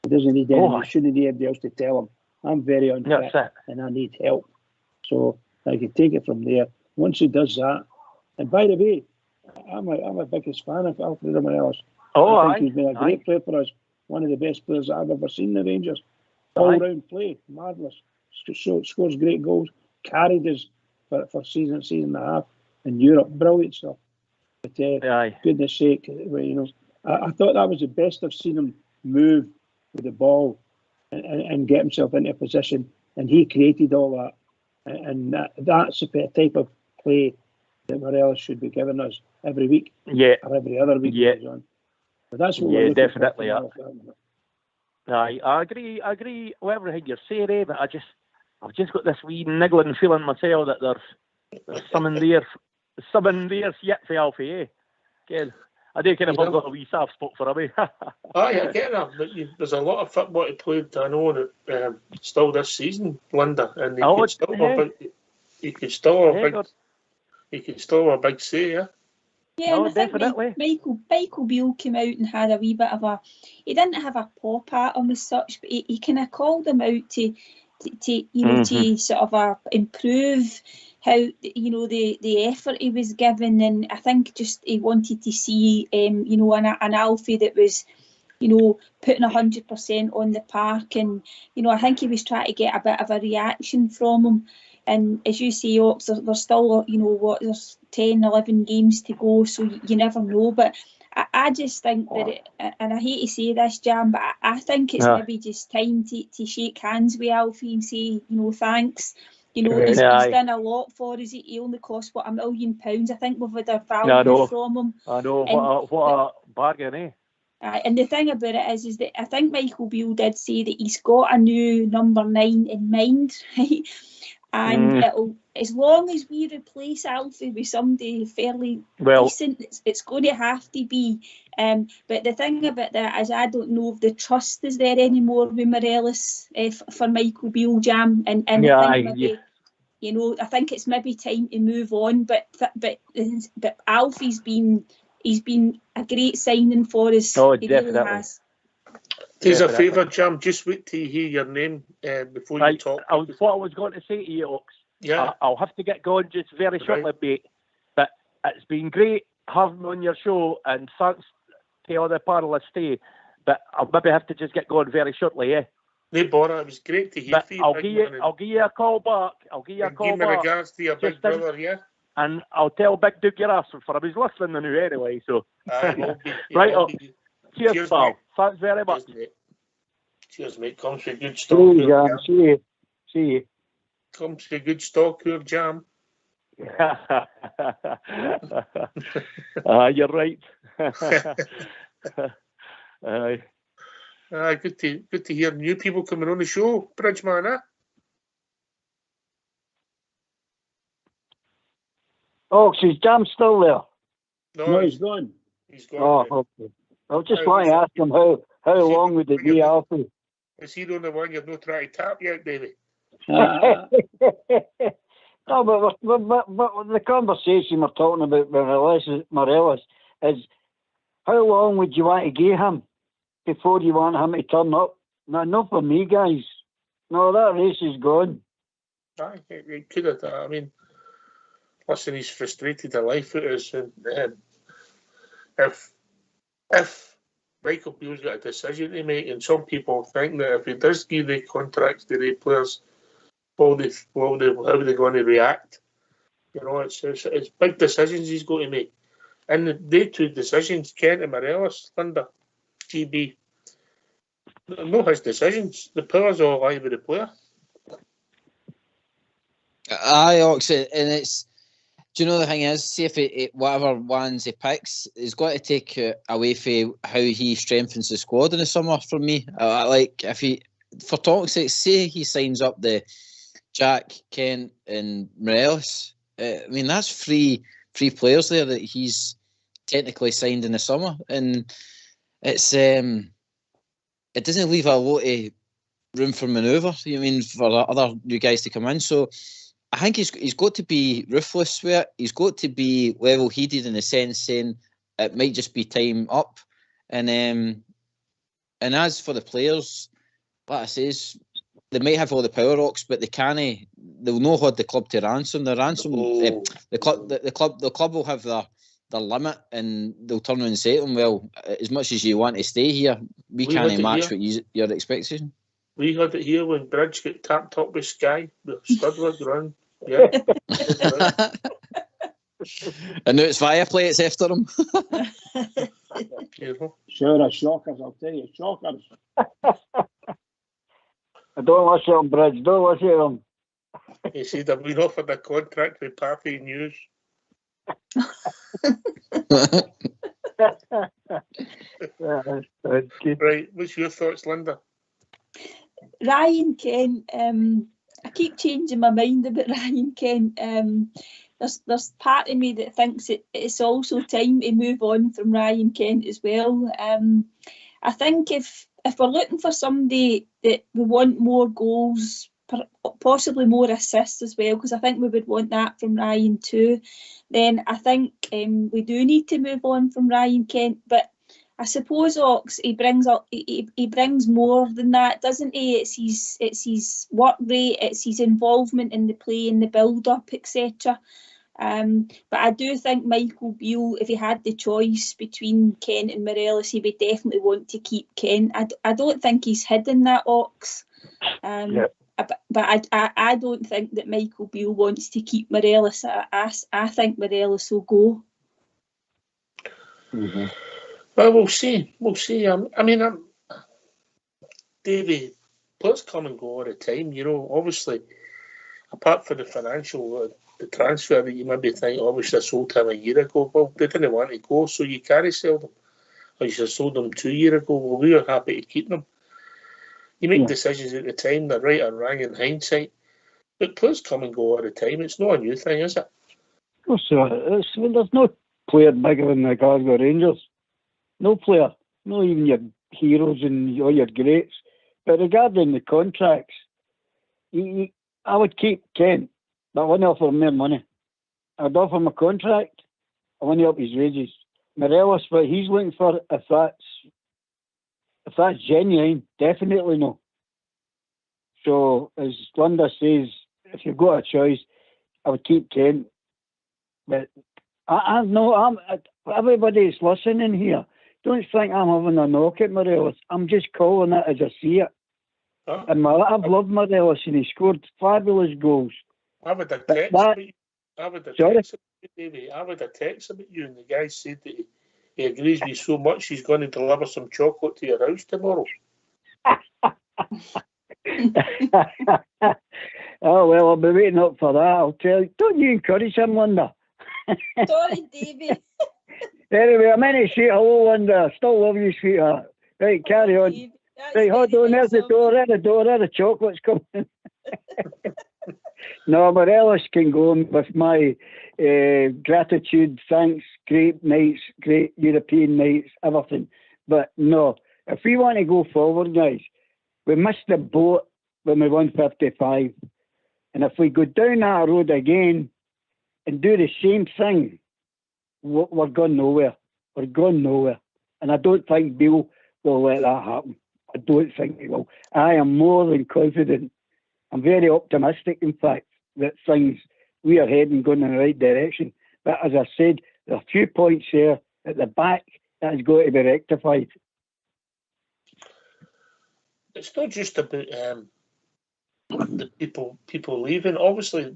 S3: He doesn't need anyone. He shouldn't need anybody else to tell him, "I'm very unfit and I need help." So I can take it from there. Once he does that, and by the way, I'm a biggest fan of Alfredo Morelos. I think he's been a great player for us. One of the best players I've ever seen in the Rangers. All-round play, marvellous. Scores great goals. Carried us for season and a half in Europe. Brilliant stuff. But goodness sake, I thought that was the best I've seen him move with the ball and get himself into a position. And he created all that. And that's the type of play that Morelos should be giving us every week. Or every other week. But that's what we're
S8: definitely. I agree with everything you're saying, but I've just got this wee niggling feeling myself that there's something there yet for Alfie. Again, I do kind of got a wee soft spot for him.
S1: I get that, but there's a lot of football to play. I know that still this season, Linda, and he could still have a big say, yeah.
S4: Yeah, and I think Michael Beale came out and had a wee bit of he didn't have a pop at him as such, but he kind of called him out to to sort of improve how the effort he was given, and I think just he wanted to see an Alfie that was putting 100% on the park, and I think he was trying to get a bit of a reaction from him. And as you say, Ox, there's still, there's 10, 11 games to go, so you never know. But I just think that, and I hate to say this, Jam, but I think it's maybe just time to shake hands with Alfie and say, thanks. He's done a lot for us. He only cost, £1 million. I think we've had our value from him.
S8: I know, what a bargain, eh?
S4: And the thing about it is that I think Michael Beale did say that he's got a new number 9 in mind, right? And as long as we replace Alfie with somebody fairly decent, it's going to have to be. But the thing about that is I don't know if the trust is there anymore with Morelos for Michael Beale, Jam. And I think I think it's maybe time to move on. But Alfie's been a great signing for us.
S8: Oh,
S4: he
S8: definitely.
S4: Really has.
S1: Do us a favour, Jam, just wait till you hear your name before you talk.
S8: What I was going to say to you, Ox, I'll have to get going just very shortly, mate. But it's been great having me on your show, and thanks to all the panellists today. But I'll maybe have to just get going very shortly,
S1: No bother. It was great to hear
S8: But
S1: from you.
S8: I'll give you a call back. I'll give you a call
S1: Give me
S8: back.
S1: regards to your big brother, yeah?
S8: And I'll tell Big Duke you're asking for him. He's listening now anyway, so.
S1: Right
S8: up. Cheers, pal.
S1: Mate.
S8: Thanks very much.
S1: Cheers, mate. Comes with good stock.
S7: See you.
S1: Comes with good stock, your jam.
S8: You're right.
S1: Good to hear new people coming on the show, Bridgeman, eh?
S7: Oh, is Jam still there?
S3: No, he's gone.
S1: He's gone.
S7: Oh, okay. I just want to ask him how long would it be, Alfie?
S1: Is he the only one you've not tried to tap yet, baby?
S7: No, but the conversation we're talking about with Morelos is how long would you want to give him before you want him to turn up? No, not for me, guys. No, that race is gone.
S1: Aye, it could have. I mean, listen, he's frustrated the life out of us, and if Michael Beale's got a decision to make, and some people think that if he does give the contracts to the players, how are they going to react? You know, it's big decisions he's got to make. And the two decisions, Kent and Morelos, Linda, GB, no his decisions. The powers all lie with the player.
S2: Aye, Oxy, and it's. Do you know the thing is, see if it whatever ones he picks, he's got to take away from how he strengthens the squad in the summer. For me, like if he, for talk's sake, say he signs up the Jack, Kent, and Morelos. I mean, that's three players there that he's technically signed in the summer, and it's it doesn't leave a lot of room for manoeuvre. You mean for other new guys to come in? So I think he's got to be ruthless with it. He's got to be level-headed in the sense saying it might just be time up. And as for the players, like I says, they might have all the power rocks, but they'll not hold the club to ransom. The club will have their limit, and they'll turn around and say to them, well, as much as you want to stay here, we can't match what your expectation.
S1: We had it here when Bridge got tapped up with Sky, the Studward run. Yeah.
S2: And now it's Viaplay, it's after him.
S3: Sure, shockers, I'll tell you, shockers.
S7: I don't listen to him, Bridge, don't listen to him.
S1: He said, I've been offered a contract with Party News. Right, what's your thoughts, Linda?
S4: Ryan Kent, I keep changing my mind about Ryan Kent. There's part of me that thinks it's also time to move on from Ryan Kent as well. I think if we're looking for somebody that we want more goals, possibly more assists as well, because I think we would want that from Ryan too, then I think we do need to move on from Ryan Kent. But I suppose he brings more than that, doesn't he? It's his work rate, it's his involvement in the play, in the build-up, etc. But I do think Michael Beale, if he had the choice between Kent and Morelos, he would definitely want to keep Kent. I don't think he's hidden that, Ox. But I don't think that Michael Beale wants to keep Morelos. I think Morelos will go.
S1: Mm-hmm. Well, we'll see. I mean, Davey, players come and go all the time. You know, obviously, apart from the financial, the transfer that you maybe think, I wish I sold him a year ago. Well, they didn't want to go, so you carry sell them. Or you should have sold them 2 years ago. Well, we are happy to keep them. You make decisions at the time, they're right or wrong in hindsight. But players come and go all the time. It's not a new thing, is it?
S7: So, there's no player bigger than the Glasgow Rangers. No player. Not even your heroes and all your greats. But regarding the contracts, I would keep Kent, but I wouldn't offer him more money. I'd offer him a contract. I wouldn't up his wages. Morelos, what he's looking for, if that's genuine, definitely no. So, as Linda says, if you've got a choice, I would keep Kent. But I know everybody that's listening here, Don't think I'm having a knock at Morelos. I'm just calling it as I see it. And I've loved Morelos, and he scored fabulous goals.
S1: I would have text about you. I would have text about you, and the guy said that he agrees with you so much he's going to deliver some chocolate to your house tomorrow.
S7: Oh, well, I'll be waiting up for that. I'll tell you. Don't you encourage him, Linda?
S4: Sorry, Davey.
S7: Anyway, I'm in to say hello, Linda. I still love you, sweetheart. Right, carry on.
S4: Davey.
S7: Right, hold on. There's the door. There the chocolate's coming. No, Morelos can go with my gratitude, thanks, great nights, great European nights, everything. But no, if we want to go forward, guys, we missed the boat when we won 55. And if we go down that road again and do the same thing, we're going nowhere. We're going nowhere. And I don't think Bill will let that happen. I don't think he will. I am more than confident. I'm very optimistic, in fact, that we are heading going in the right direction. But as I said, there are a few points there at the back that has got to be rectified.
S1: It's not just about the people leaving. Obviously,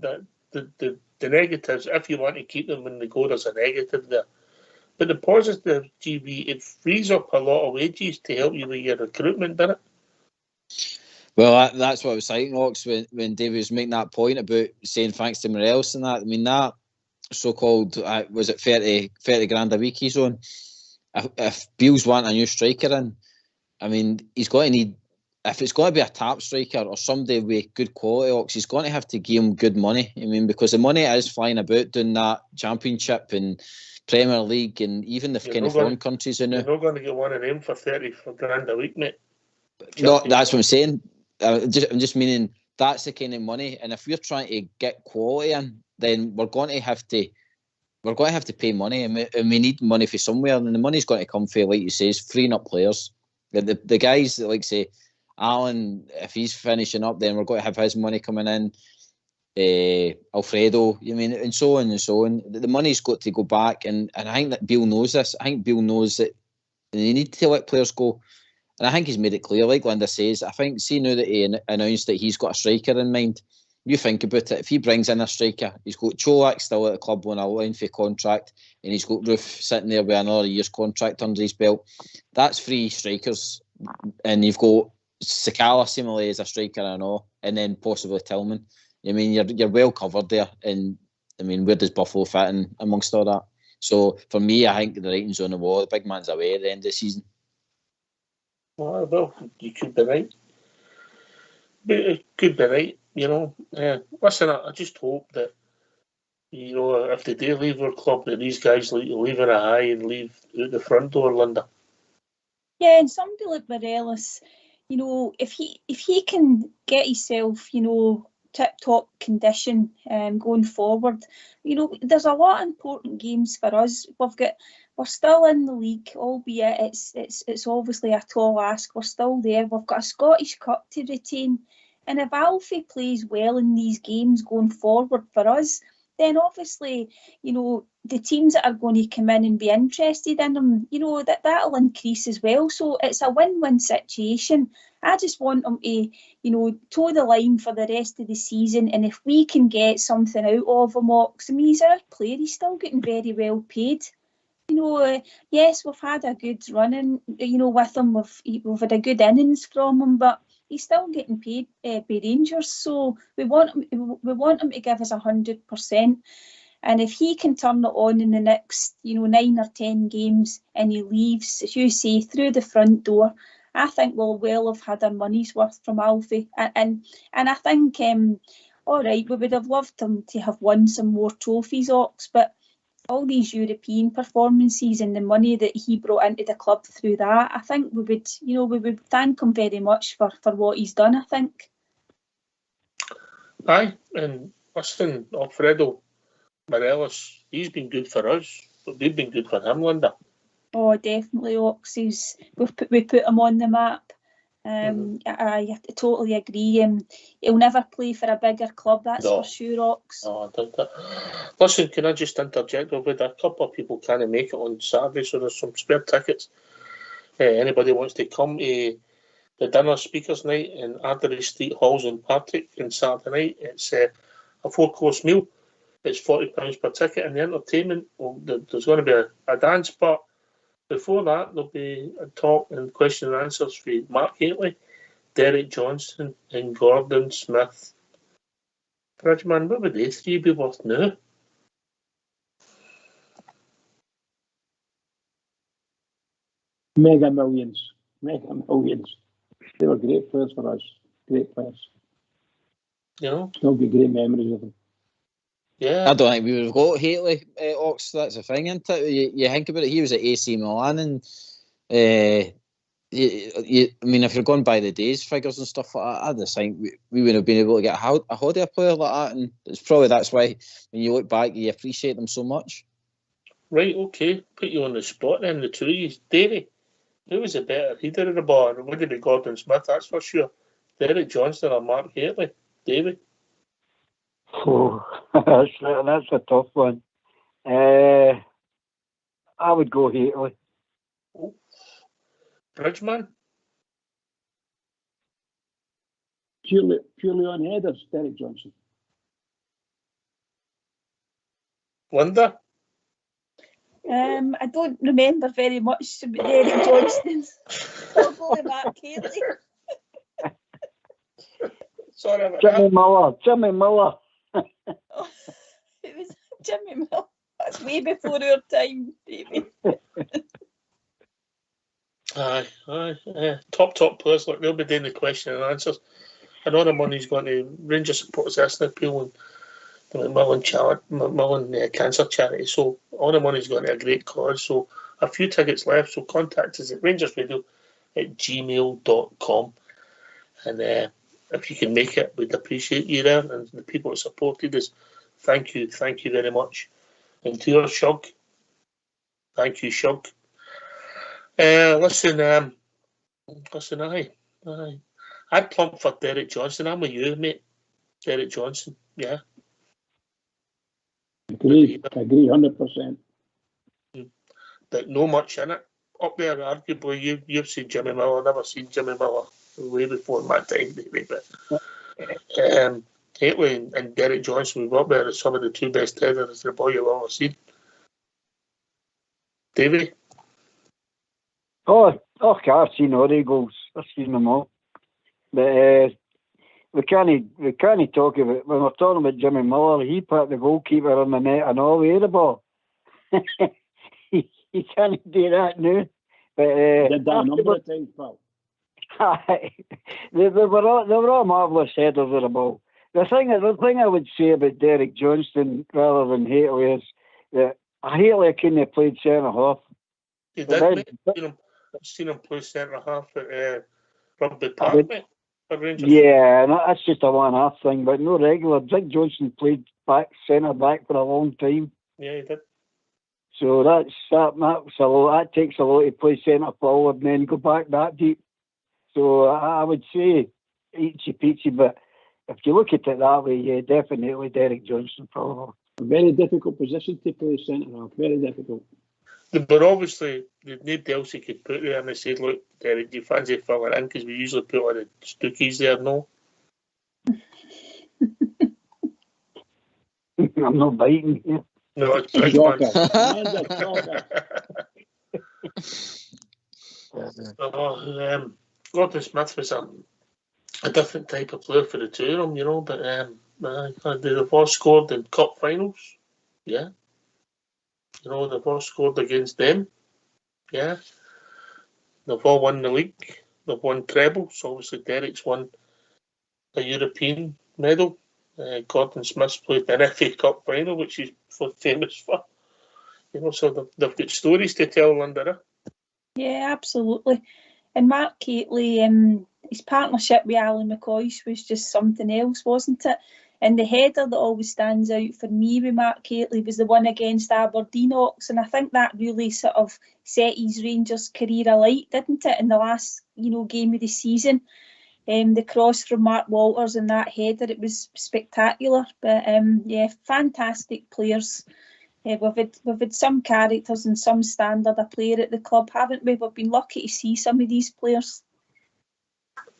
S1: the negatives, if you want to keep them when they go, there's a negative there. But the positive, GB, it frees up a lot of wages to help you with your recruitment, doesn't it?
S2: Well, that's what I was saying, Ox, when David was making that point about saying thanks to Morelos and that. I mean, that so-called, was it 30 grand a week he's on? If Beale's want a new striker in, I mean, he's going to need, if it's going to be a tap striker or somebody with good quality, Ox, he's going to have to give him good money. I mean, because the money is flying about doing that Championship and Premier League and even the kind of foreign countries in there.
S1: You're not going to get one of them for 30 grand a week, mate.
S2: No, that's what I'm saying. I'm just meaning that's the kind of money, and if we're trying to get quality in, then we're going to have to pay money, and we need money from somewhere, and the money's going to come from, like you say, freeing up players. The guys that, like say, Alan, if he's finishing up, then we're going to have his money coming in. Alfredo, you mean, and so on and so on. The money's got to go back, and I think that Bill knows this. I think Bill knows that they need to let players go. And I think he's made it clear, like Linda says. I think, see now that he announced that he's got a striker in mind, you think about it. If he brings in a striker, he's got Cholak still at the club on a lengthy contract, and he's got Roof sitting there with another year's contract under his belt. That's 3 strikers. And you've got Sakala similarly as a striker and all, and then possibly Tillman. I mean, you're well covered there. And I mean, where does Buffalo fit in amongst all that? So for me, I think the writing's on the wall. The big man's away at the end of the season.
S1: Well, you could be right. But it could be right, you know. Listen, I just hope that, you know, if they do leave our club, that these guys leave in a high and leave out the front door, Linda.
S4: Yeah, and somebody like Morelos, you know, if he can get himself, you know, tip-top condition going forward, you know, there's a lot of important games for us. We're still in the league, albeit it's obviously a tall ask. We're still there. We've got a Scottish Cup to retain. And if Alfie plays well in these games going forward for us, then obviously, you know, the teams that are going to come in and be interested in him, you know, that'll increase as well. So it's a win-win situation. I just want him to, you know, toe the line for the rest of the season. And if we can get something out of him, Ox, I mean, he's our player. He's still getting very well paid. You know, yes, we've had a good run in, you know, with him. We've had a good innings from him, but he's still getting paid by Rangers. So we want him to give us 100%. And if he can turn it on in the next, you know, 9 or 10 games, and he leaves, as you say, through the front door, I think we'll well have had our money's worth from Alfie. And I think, all right, we would have loved him to have won some more trophies, Ox, but all these European performances and the money that he brought into the club through that, I think we would thank him very much for what he's done, I think.
S1: Aye, and listen, Alfredo Morelos, he's been good for us, but we've been good for him, Linda.
S4: Oh, definitely, Ox. We put him on the map. I totally agree. He'll never play for a bigger club, that's for sure, Ox.
S1: No, I don't. Listen, can I just interject? With a couple of people can't make it on Saturday, so there's some spare tickets. Anybody wants to come to the dinner speakers night in Ardery Street Halls in Partick on Saturday night, it's a 4-course meal. It's £40 per ticket, and the entertainment, well, there's going to be a dance, but before that there'll be a talk and question and answers for Mark Haley, Derek Johnson and Gordon Smith. Bridgeman, what would they three be worth now?
S3: Mega millions. They were great players for us. Great players.
S1: You know?
S3: Still get great memories of them.
S1: Yeah.
S2: I don't think we would have got Haley, Ox. That's the thing, isn't it? You think about it, he was at AC Milan, and I mean, if you're going by the days figures and stuff like that, I just think we would have been able to get a hold of a player like that, and that's why when you look back, you appreciate them so much.
S1: Right, okay. Put you on the spot then, the two of you. Davey, who was a better header of the ball? It would have been Gordon Smith, that's for sure. Derek Johnson or Mark Haley? Davey?
S7: Oh, that's a tough one. I would go Haley.
S1: Oh. Bridgeman?
S3: Purely on headers, Derek Johnson.
S1: Linda?
S4: I don't remember very much about Derek Johnson. I'll go with Mark Haley.
S1: Sorry about
S7: Jimmy Miller.
S4: Oh, it was Jimmy Miller. That's way before our time, baby.
S1: Aye. Top players, like they'll be doing the question and answers. Another money's going to Rangers Supporters Listening Appeal and the Macmillan Cancer Charity. So all the money's going to a great cause. So a few tickets left. So contact us at rangersradio@gmail.com. And if you can make it, we'd appreciate you there. And the people that supported us, thank you very much. And to your Shug, thank you, Shug. Listen, aye. I'd plump for Derek Johnson. I'm with you, mate. Derek Johnson, yeah.
S3: Agree, 100%.
S1: But no much in it. Up there, arguably, you've seen Jimmy Miller. I've never seen Jimmy Miller way before my time, maybe. But Haley and Derek Johnson, we've up there as some of the two best headers the ball you've ever seen. Davey?
S7: Oh, I've seen all the goals. I've seen them all. But we can't talk about, when we're talking about Jimmy Miller, he put the goalkeeper on the net and all the ball. he can't do that now. But
S3: did that a number of times, pal.
S7: they were all marvellous headers of the ball. The thing I would say about Derek Johnston rather than Haley is that Haley couldn't have played centre half.
S1: You did, mate. I've seen him play centre half at Rugby Park, mate.
S7: Yeah, that's just a one-half thing, but no regular. Dick Johnson played centre back for a long time.
S1: Yeah, he did.
S7: So that takes a lot to play centre forward and then go back that deep. So I would say eachy peachy, but if you look at it that way, yeah, definitely Derek Johnson probably.
S3: A very difficult position to play centre half. Very difficult.
S1: But obviously, there's nobody else he could put there, and they said, look, Derek, do you fancy filling in? Because we usually put all the stookies there, no?
S7: I'm not biting here.
S1: No, it's Bridgeman. Gordon Smith was a different type of player for the two of them, you know, but they've all scored in cup finals, yeah. You know, they've all scored against them. Yeah. They've all won the league. They've won trebles. Obviously, Derek's won a European medal. Gordon Smith's played an FA Cup final, which he's famous for. You know, so they've got stories to tell, Linda.
S4: Yeah, absolutely. And Mark Haley, his partnership with Alan McCoy was just something else, wasn't it? And the header that always stands out for me with Mark Haley was the one against Aberdeen Ox, and I think that really sort of set his Rangers career alight, didn't it, in the last game of the season. The cross from Mark Walters and that header, it was spectacular. But yeah, fantastic players. We've had some characters and some standard of player at the club, haven't we? We've been lucky to see some of these players.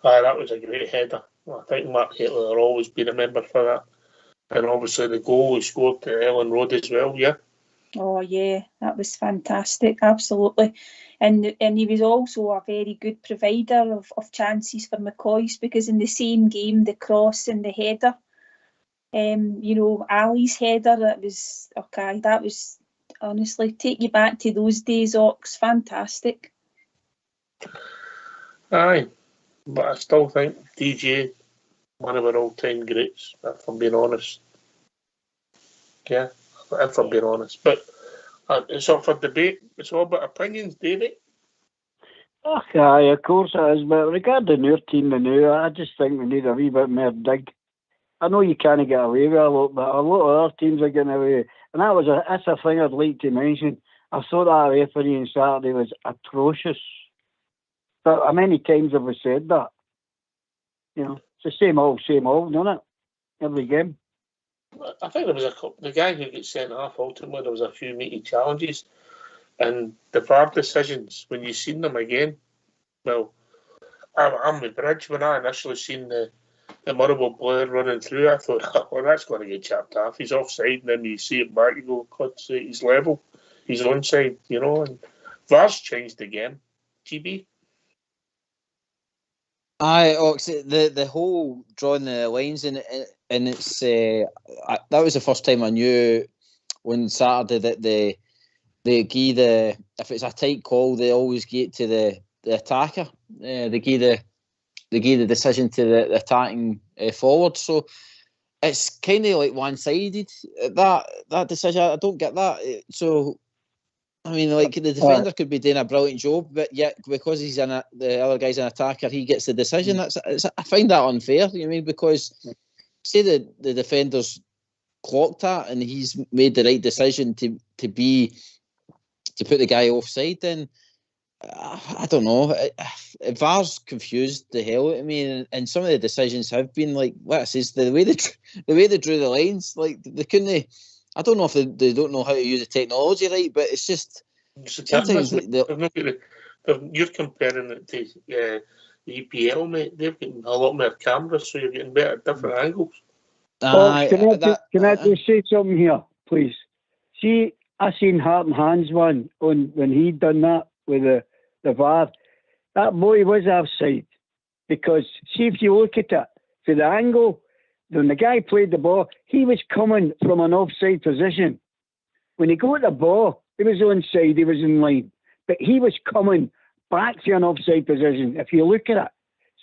S1: That was a great header. I think Mark Hitler will always be remembered for that. And obviously the goal he scored to Ellen Road as well, yeah.
S4: Oh yeah, that was fantastic, absolutely. And he was also a very good provider of chances for McCoy's, because in the same game, the cross and the header, Ali's header, that was honestly, take you back to those days, Ox, fantastic. Aye,
S1: but I still think DJ, one of our all-time greats, if I'm being honest. Yeah, if I'm being honest. But it's up for debate. It's all about opinions, David.
S7: Aye, of course it is. But regarding our team now, I just think we need a wee bit more dig. I know you can't get away with a lot, but a lot of our teams are getting away. And that's a thing I'd like to mention. I thought that referee on Saturday was atrocious. But how many times have we said that? It's the same old, isn't it? Every game.
S1: I think there was the guy who gets sent off ultimately. There was a few meaty challenges, and the VAR decisions when you seen them again. Well, I'm with Bridge. When I initially seen the Murrable player running through, I thought, well, that's going to get chapped off. He's offside, and then you see it back. You go, God, he's level. He's onside. And VAR's changed the game. GB.
S2: Aye, Ox, the whole drawing the lines and it's that was the first time I knew on Saturday that they give if it's a tight call, they always get to the attacker. They give the decision to the attacking forward. So it's kind of like one-sided, that decision. I don't get that. So I mean, like, the defender could be doing a brilliant job, but yet because he's the other guy's an attacker, he gets the decision. I find that unfair. You mean, because say the defender's clocked that and he's made the right decision to put the guy offside, then I don't know. VAR's confused the hell out of me, and some of the decisions have been like, what is the way they drew the lines? Like, they couldn't. I don't know if they don't know how to use the technology right, but it's just sometimes
S1: you're comparing it to the EPL, mate. They've got a lot more cameras, so you're getting better at different angles.
S7: Can I just say something here, please? See, I seen Heart and Hands one when he done that with the VAR. That boy was offside, because see, if you look at it to the angle. When the guy played the ball, he was coming from an offside position. When he got the ball, he was onside, he was in line. But he was coming back to an offside position, if you look at it.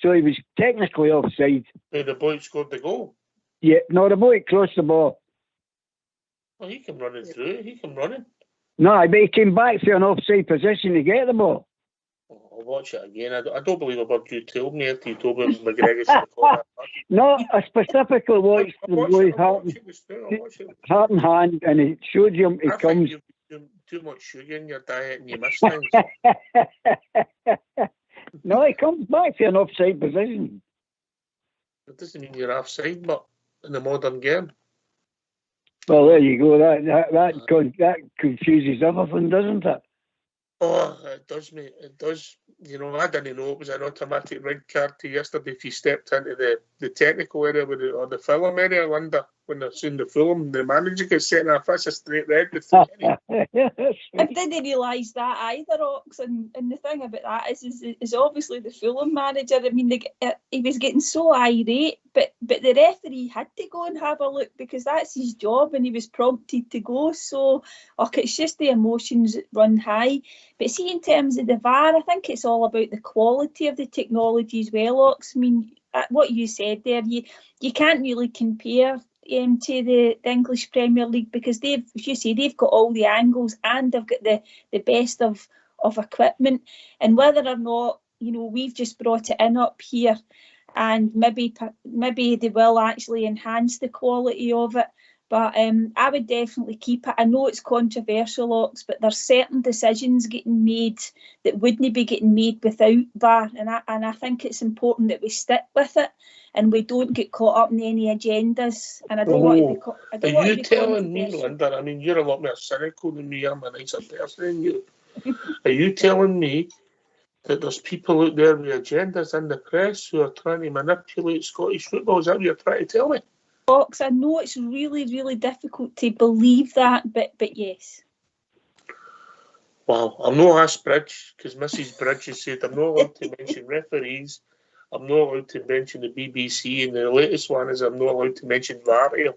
S7: So he was technically offside.
S1: The boy scored the goal?
S7: Yeah, no, the boy crossed the ball.
S1: Well, he came running through it. He came running.
S7: No, but he came back to an offside position to get the ball.
S1: I'll watch it again. I don't believe about you told me after you told me McGregor should have called that.
S7: No, I specifically watched the boy Heart and Hand, and it showed you he comes.
S1: Think you've too much sugar in your diet and you miss things.
S7: No, he comes back to an offside position.
S1: It doesn't mean you're offside, but in the modern game.
S7: Well, there you go. That confuses everything, doesn't it?
S1: Oh, it does, mate. It does. I didn't know it was an automatic red card to yesterday if you stepped into the technical area or the film area, Linda, when they're seeing the film. The manager gets sent off. That's a straight red.
S4: I didn't realise that either, Ox. And the thing about that is obviously the Fulham manager. I mean, he was getting so irate, but the referee had to go and have a look because that's his job, and he was prompted to go. So, it's just the emotions run high. But see, in terms of the VAR, I think it's all about the quality of the technology as well, Ox. I mean, what you said there, you can't really compare to the English Premier League because they've got all the angles and they've got the best of equipment. And whether or not, we've just brought it in up here, and maybe they will actually enhance the quality of it. But I would definitely keep it. I know it's controversial, Ox, but there's certain decisions getting made that wouldn't be getting made without VAR, and I think it's important that we stick with it and we don't get caught up in any agendas. And I don't want to be. I don't want to be
S1: telling me,
S4: controversial.
S1: Linda? I mean, you're a lot more cynical than me. I'm a nicer person than you. Are you telling me that there's people out there with agendas in the press who are trying to manipulate Scottish football? Is that what you're trying to tell me?
S4: Fox, I know it's really, really difficult to believe that, but yes.
S1: Well, I'm not asked Bridge, because Mrs. Bridge has said I'm not allowed to mention referees, I'm not allowed to mention the BBC, and the latest one is I'm not allowed to mention VAR here.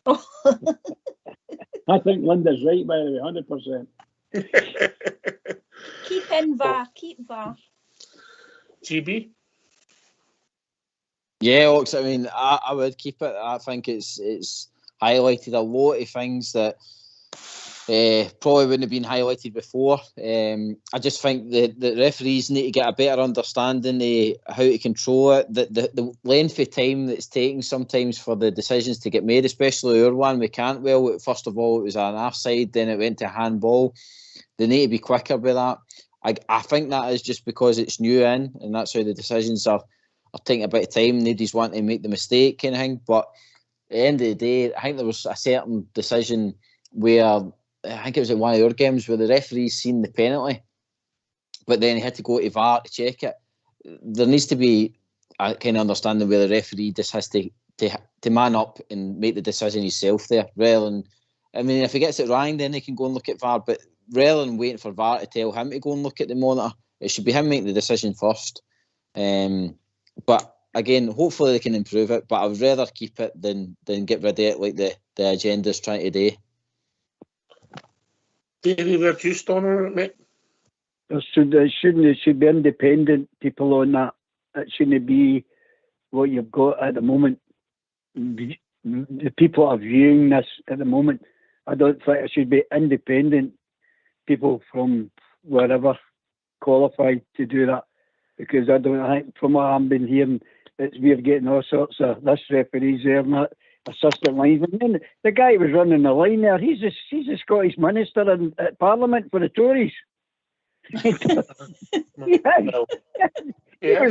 S3: I think Linda's right, by the way, 100%.
S4: Keep in VAR, keep VAR.
S1: GB?
S2: Yeah, Ox, I mean, I would keep it. I think it's highlighted a lot of things that probably wouldn't have been highlighted before. I just think that the referees need to get a better understanding of how to control it. The length of time that's taking sometimes for the decisions to get made, especially our one with Cantwell. First of all, it was an offside, then it went to handball. They need to be quicker with that. I think that is just because it's new in, and that's how the decisions are taking a bit of time. Nobody's wanting to make the mistake kind of thing. But at the end of the day, I think there was a certain decision where, I think it was in one of your games, where the referee seen the penalty, but then he had to go to VAR to check it. There needs to be a kind of understanding where the referee just has to man up and make the decision himself there, rather than, I mean, if he gets it wrong, then he can go and look at VAR, but rather than waiting for VAR to tell him to go and look at the monitor, it should be him making the decision first. But again, hopefully they can improve it, but I would rather keep it than get rid of it like the agenda's trying to do.
S1: Davey, we're just on it, mate.
S7: It should be independent people on that. It shouldn't be what you've got at the moment. The people are viewing this at the moment. I don't think it should be independent people from wherever qualified to do that, because I don't think, from what I've been hearing, we're getting all sorts of this referees there and that assistant linesman. And the guy who was running the line there, he's a Scottish minister at Parliament for the Tories. He was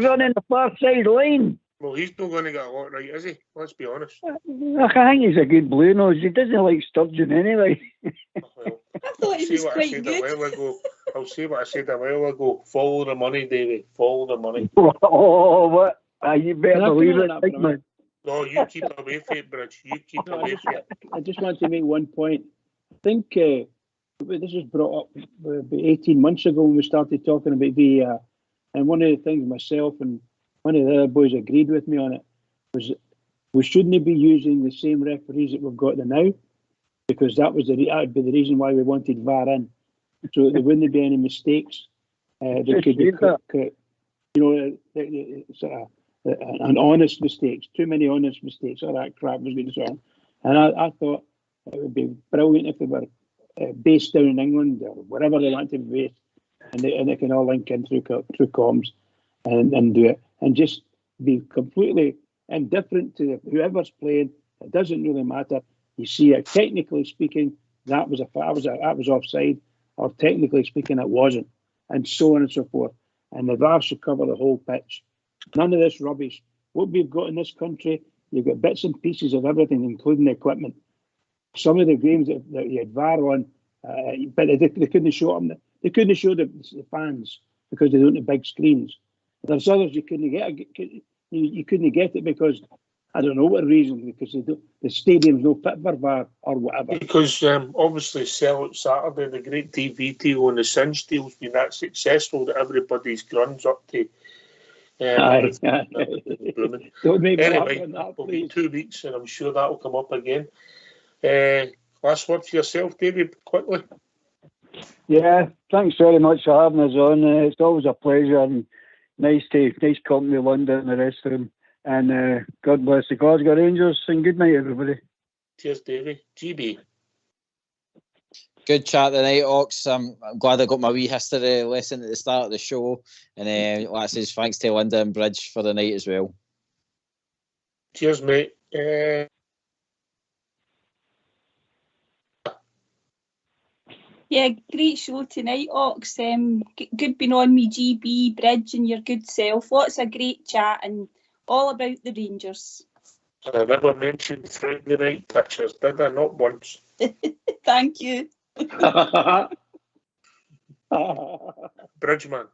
S7: running the far side line.
S1: Well, he's not going to get a lot right, is he? Let's be honest.
S7: I think he's a good blue nose. He doesn't like Sturgeon anyway.
S1: Well,
S4: I thought he was quite good.
S1: I'll say what I said a while ago. Follow the money, Davey. Follow the money.
S7: Oh, what? You better believe it, big man.
S1: No, you keep away from it, Bridge. You keep away from it.
S3: I just want to make one point. I think this was brought up about 18 months ago when we started talking about VAR. And one of the things myself and one of the other boys agreed with me on it was we shouldn't be using the same referees that we've got now, because that would be the reason why we wanted VAR in. So there wouldn't be any mistakes. There could be, sort of an honest mistakes, too many honest mistakes. All that crap was going on. And I thought it would be brilliant if they were based down in England or wherever they want to be based, and they can all link in through comms and do it, and just be completely indifferent to whoever's playing. It doesn't really matter. You see it, technically speaking, that was offside, or technically speaking, it wasn't, and so on and so forth. And the VAR should cover the whole pitch. None of this rubbish. What we've got in this country, you've got bits and pieces of everything, including the equipment. Some of the games that you had VAR on, but they couldn't show them. They couldn't show the fans because they don't have big screens. There's others you couldn't get. You couldn't get it because I don't know what reason, because the stadium's no fit for VAR or whatever.
S1: Because obviously Sell Out Saturday, the great TV deal and the Singe deal's been that successful that everybody's grunts up to.
S3: Don't make me laugh
S1: Anyway,
S3: on that,
S1: it'll be
S3: please.
S1: 2 weeks and I'm sure that'll come up again. Last word for yourself, David, quickly.
S7: Yeah, thanks very much for having us on. It's always a pleasure, and nice company, London and the rest of them. And God bless the Glasgow Rangers, and good night, everybody.
S1: Cheers, Davey. GB.
S2: Good chat tonight, Ox. I'm glad I got my wee history lesson at the start of the show. And like I says, thanks to Linda and Bridge for the night as well.
S1: Cheers, mate.
S4: Yeah, great show tonight, Ox. Good being on me, GB, Bridge, and your good self. Lots of great chat and all about the Rangers.
S1: I never mentioned Friday night pictures, did I? Not once.
S4: Thank you.
S1: Bridgeman.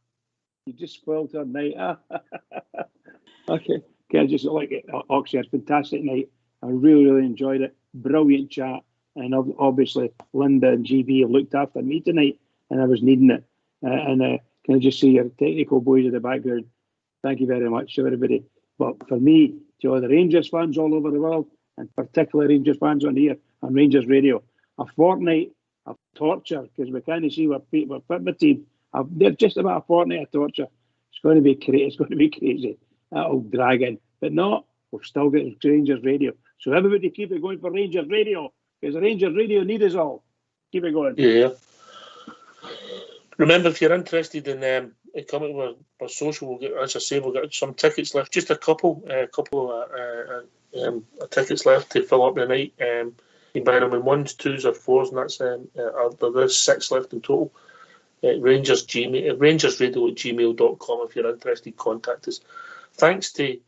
S3: You just spoiled her night, huh? Okay, I just like it. Oxy, it's a fantastic night. I really enjoyed it. Brilliant chat. And obviously, Linda and GB have looked after me tonight, and I was needing it. Can I just see your technical boys in the background? Thank you very much to everybody. But for me, to all the Rangers fans all over the world, and particularly Rangers fans on here on Rangers Radio, a fortnight of torture, because we can't see what people fit my team. They're just about a fortnight of torture. It's going to be crazy. It's going to be crazy. That'll drag in. But no, we've still got Rangers Radio. So everybody keep it going for Rangers Radio, because Rangers Radio need us all. Keep it going.
S1: Yeah. Remember, if you're interested in coming with social, we'll get, as I say, we'll get some tickets left. Just a couple tickets left to fill up the night. You can buy them in 1s, 2s, or 4s, and that's there's 6 left in total. RangersRadio@gmail.com. If you're interested, contact us. Thanks to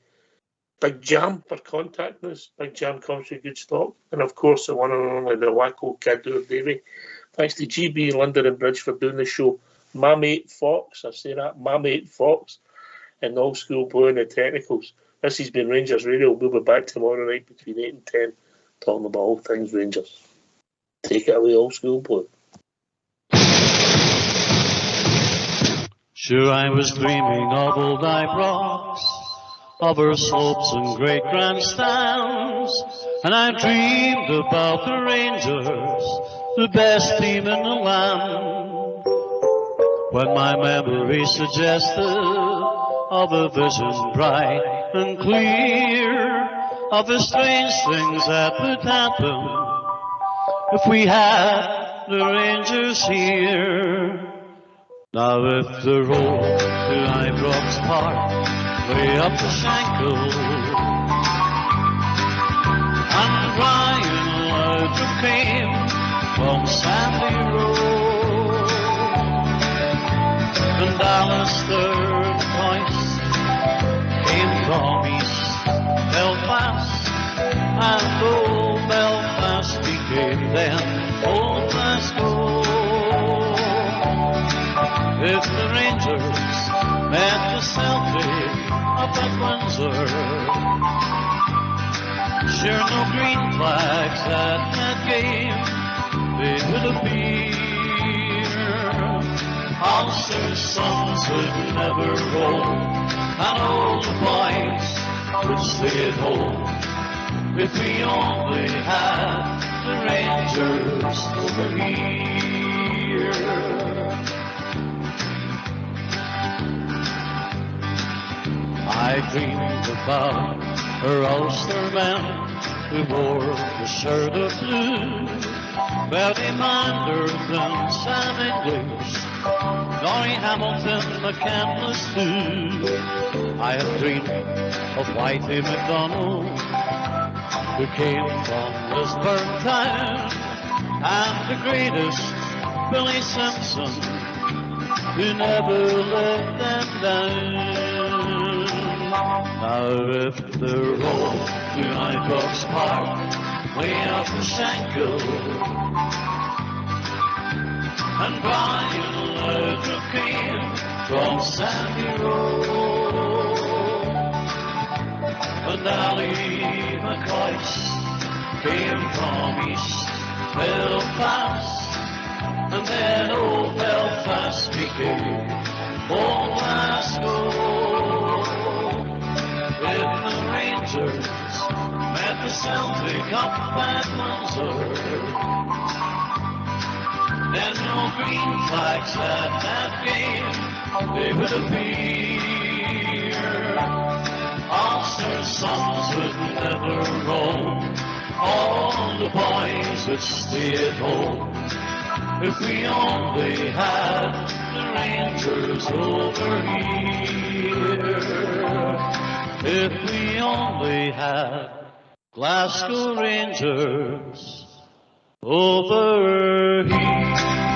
S1: Big Jam for contacting us. Big Jam comes with good stock, and of course the one and only the Wacko Kid Davey. Thanks to GB, London and Bridge for doing the show. My mate Fox, I say that, my mate Fox, and the old school boy in the technicals. This has been Rangers Radio. We'll be back tomorrow night between 8 and 10, talking about all things Rangers. Take it away, old school boy.
S9: Sure, I was dreaming of old Ibrox, of her slopes and great grandstands, and I dreamed about the Rangers, the best team in the land. When my memory suggested of a vision bright and clear, of the strange things that would happen if we had the Rangers here. Now if the road to Ibrox Park way up the Shankill, and Brian Laudrup came from Sandy Road, and Alistair Price came from East Belfast, and old Belfast became then old Glasgow. If the Rangers met the Celtic up at Windsor, sure no green flags at that game they would appear. Ulster's sons would never roll, and all the boys would stay at home if we only had the Rangers over here. I dreamed about her Ulster men who wore the shirt of blue, Bertie Manderton, Sam English, Laurie Hamilton, McCandless too. I have dreamed of Whitey McDonald, who came from Lisburn town, and the greatest, Billy Simpson, who never let them down. Now if the road to Ibrox Park way up the Shankill, and Brian Laudrup came from Sandy Road, and Ali McCoyce came from East Belfast, and then old Belfast became old Glasgow. If the Rangers met the Celtic up at Windsor, there's no green flags at that game they would appear. Ulster's sons would never roam, all the boys would stay at home if we only had the Rangers over here. If we only had Glasgow Rangers over here.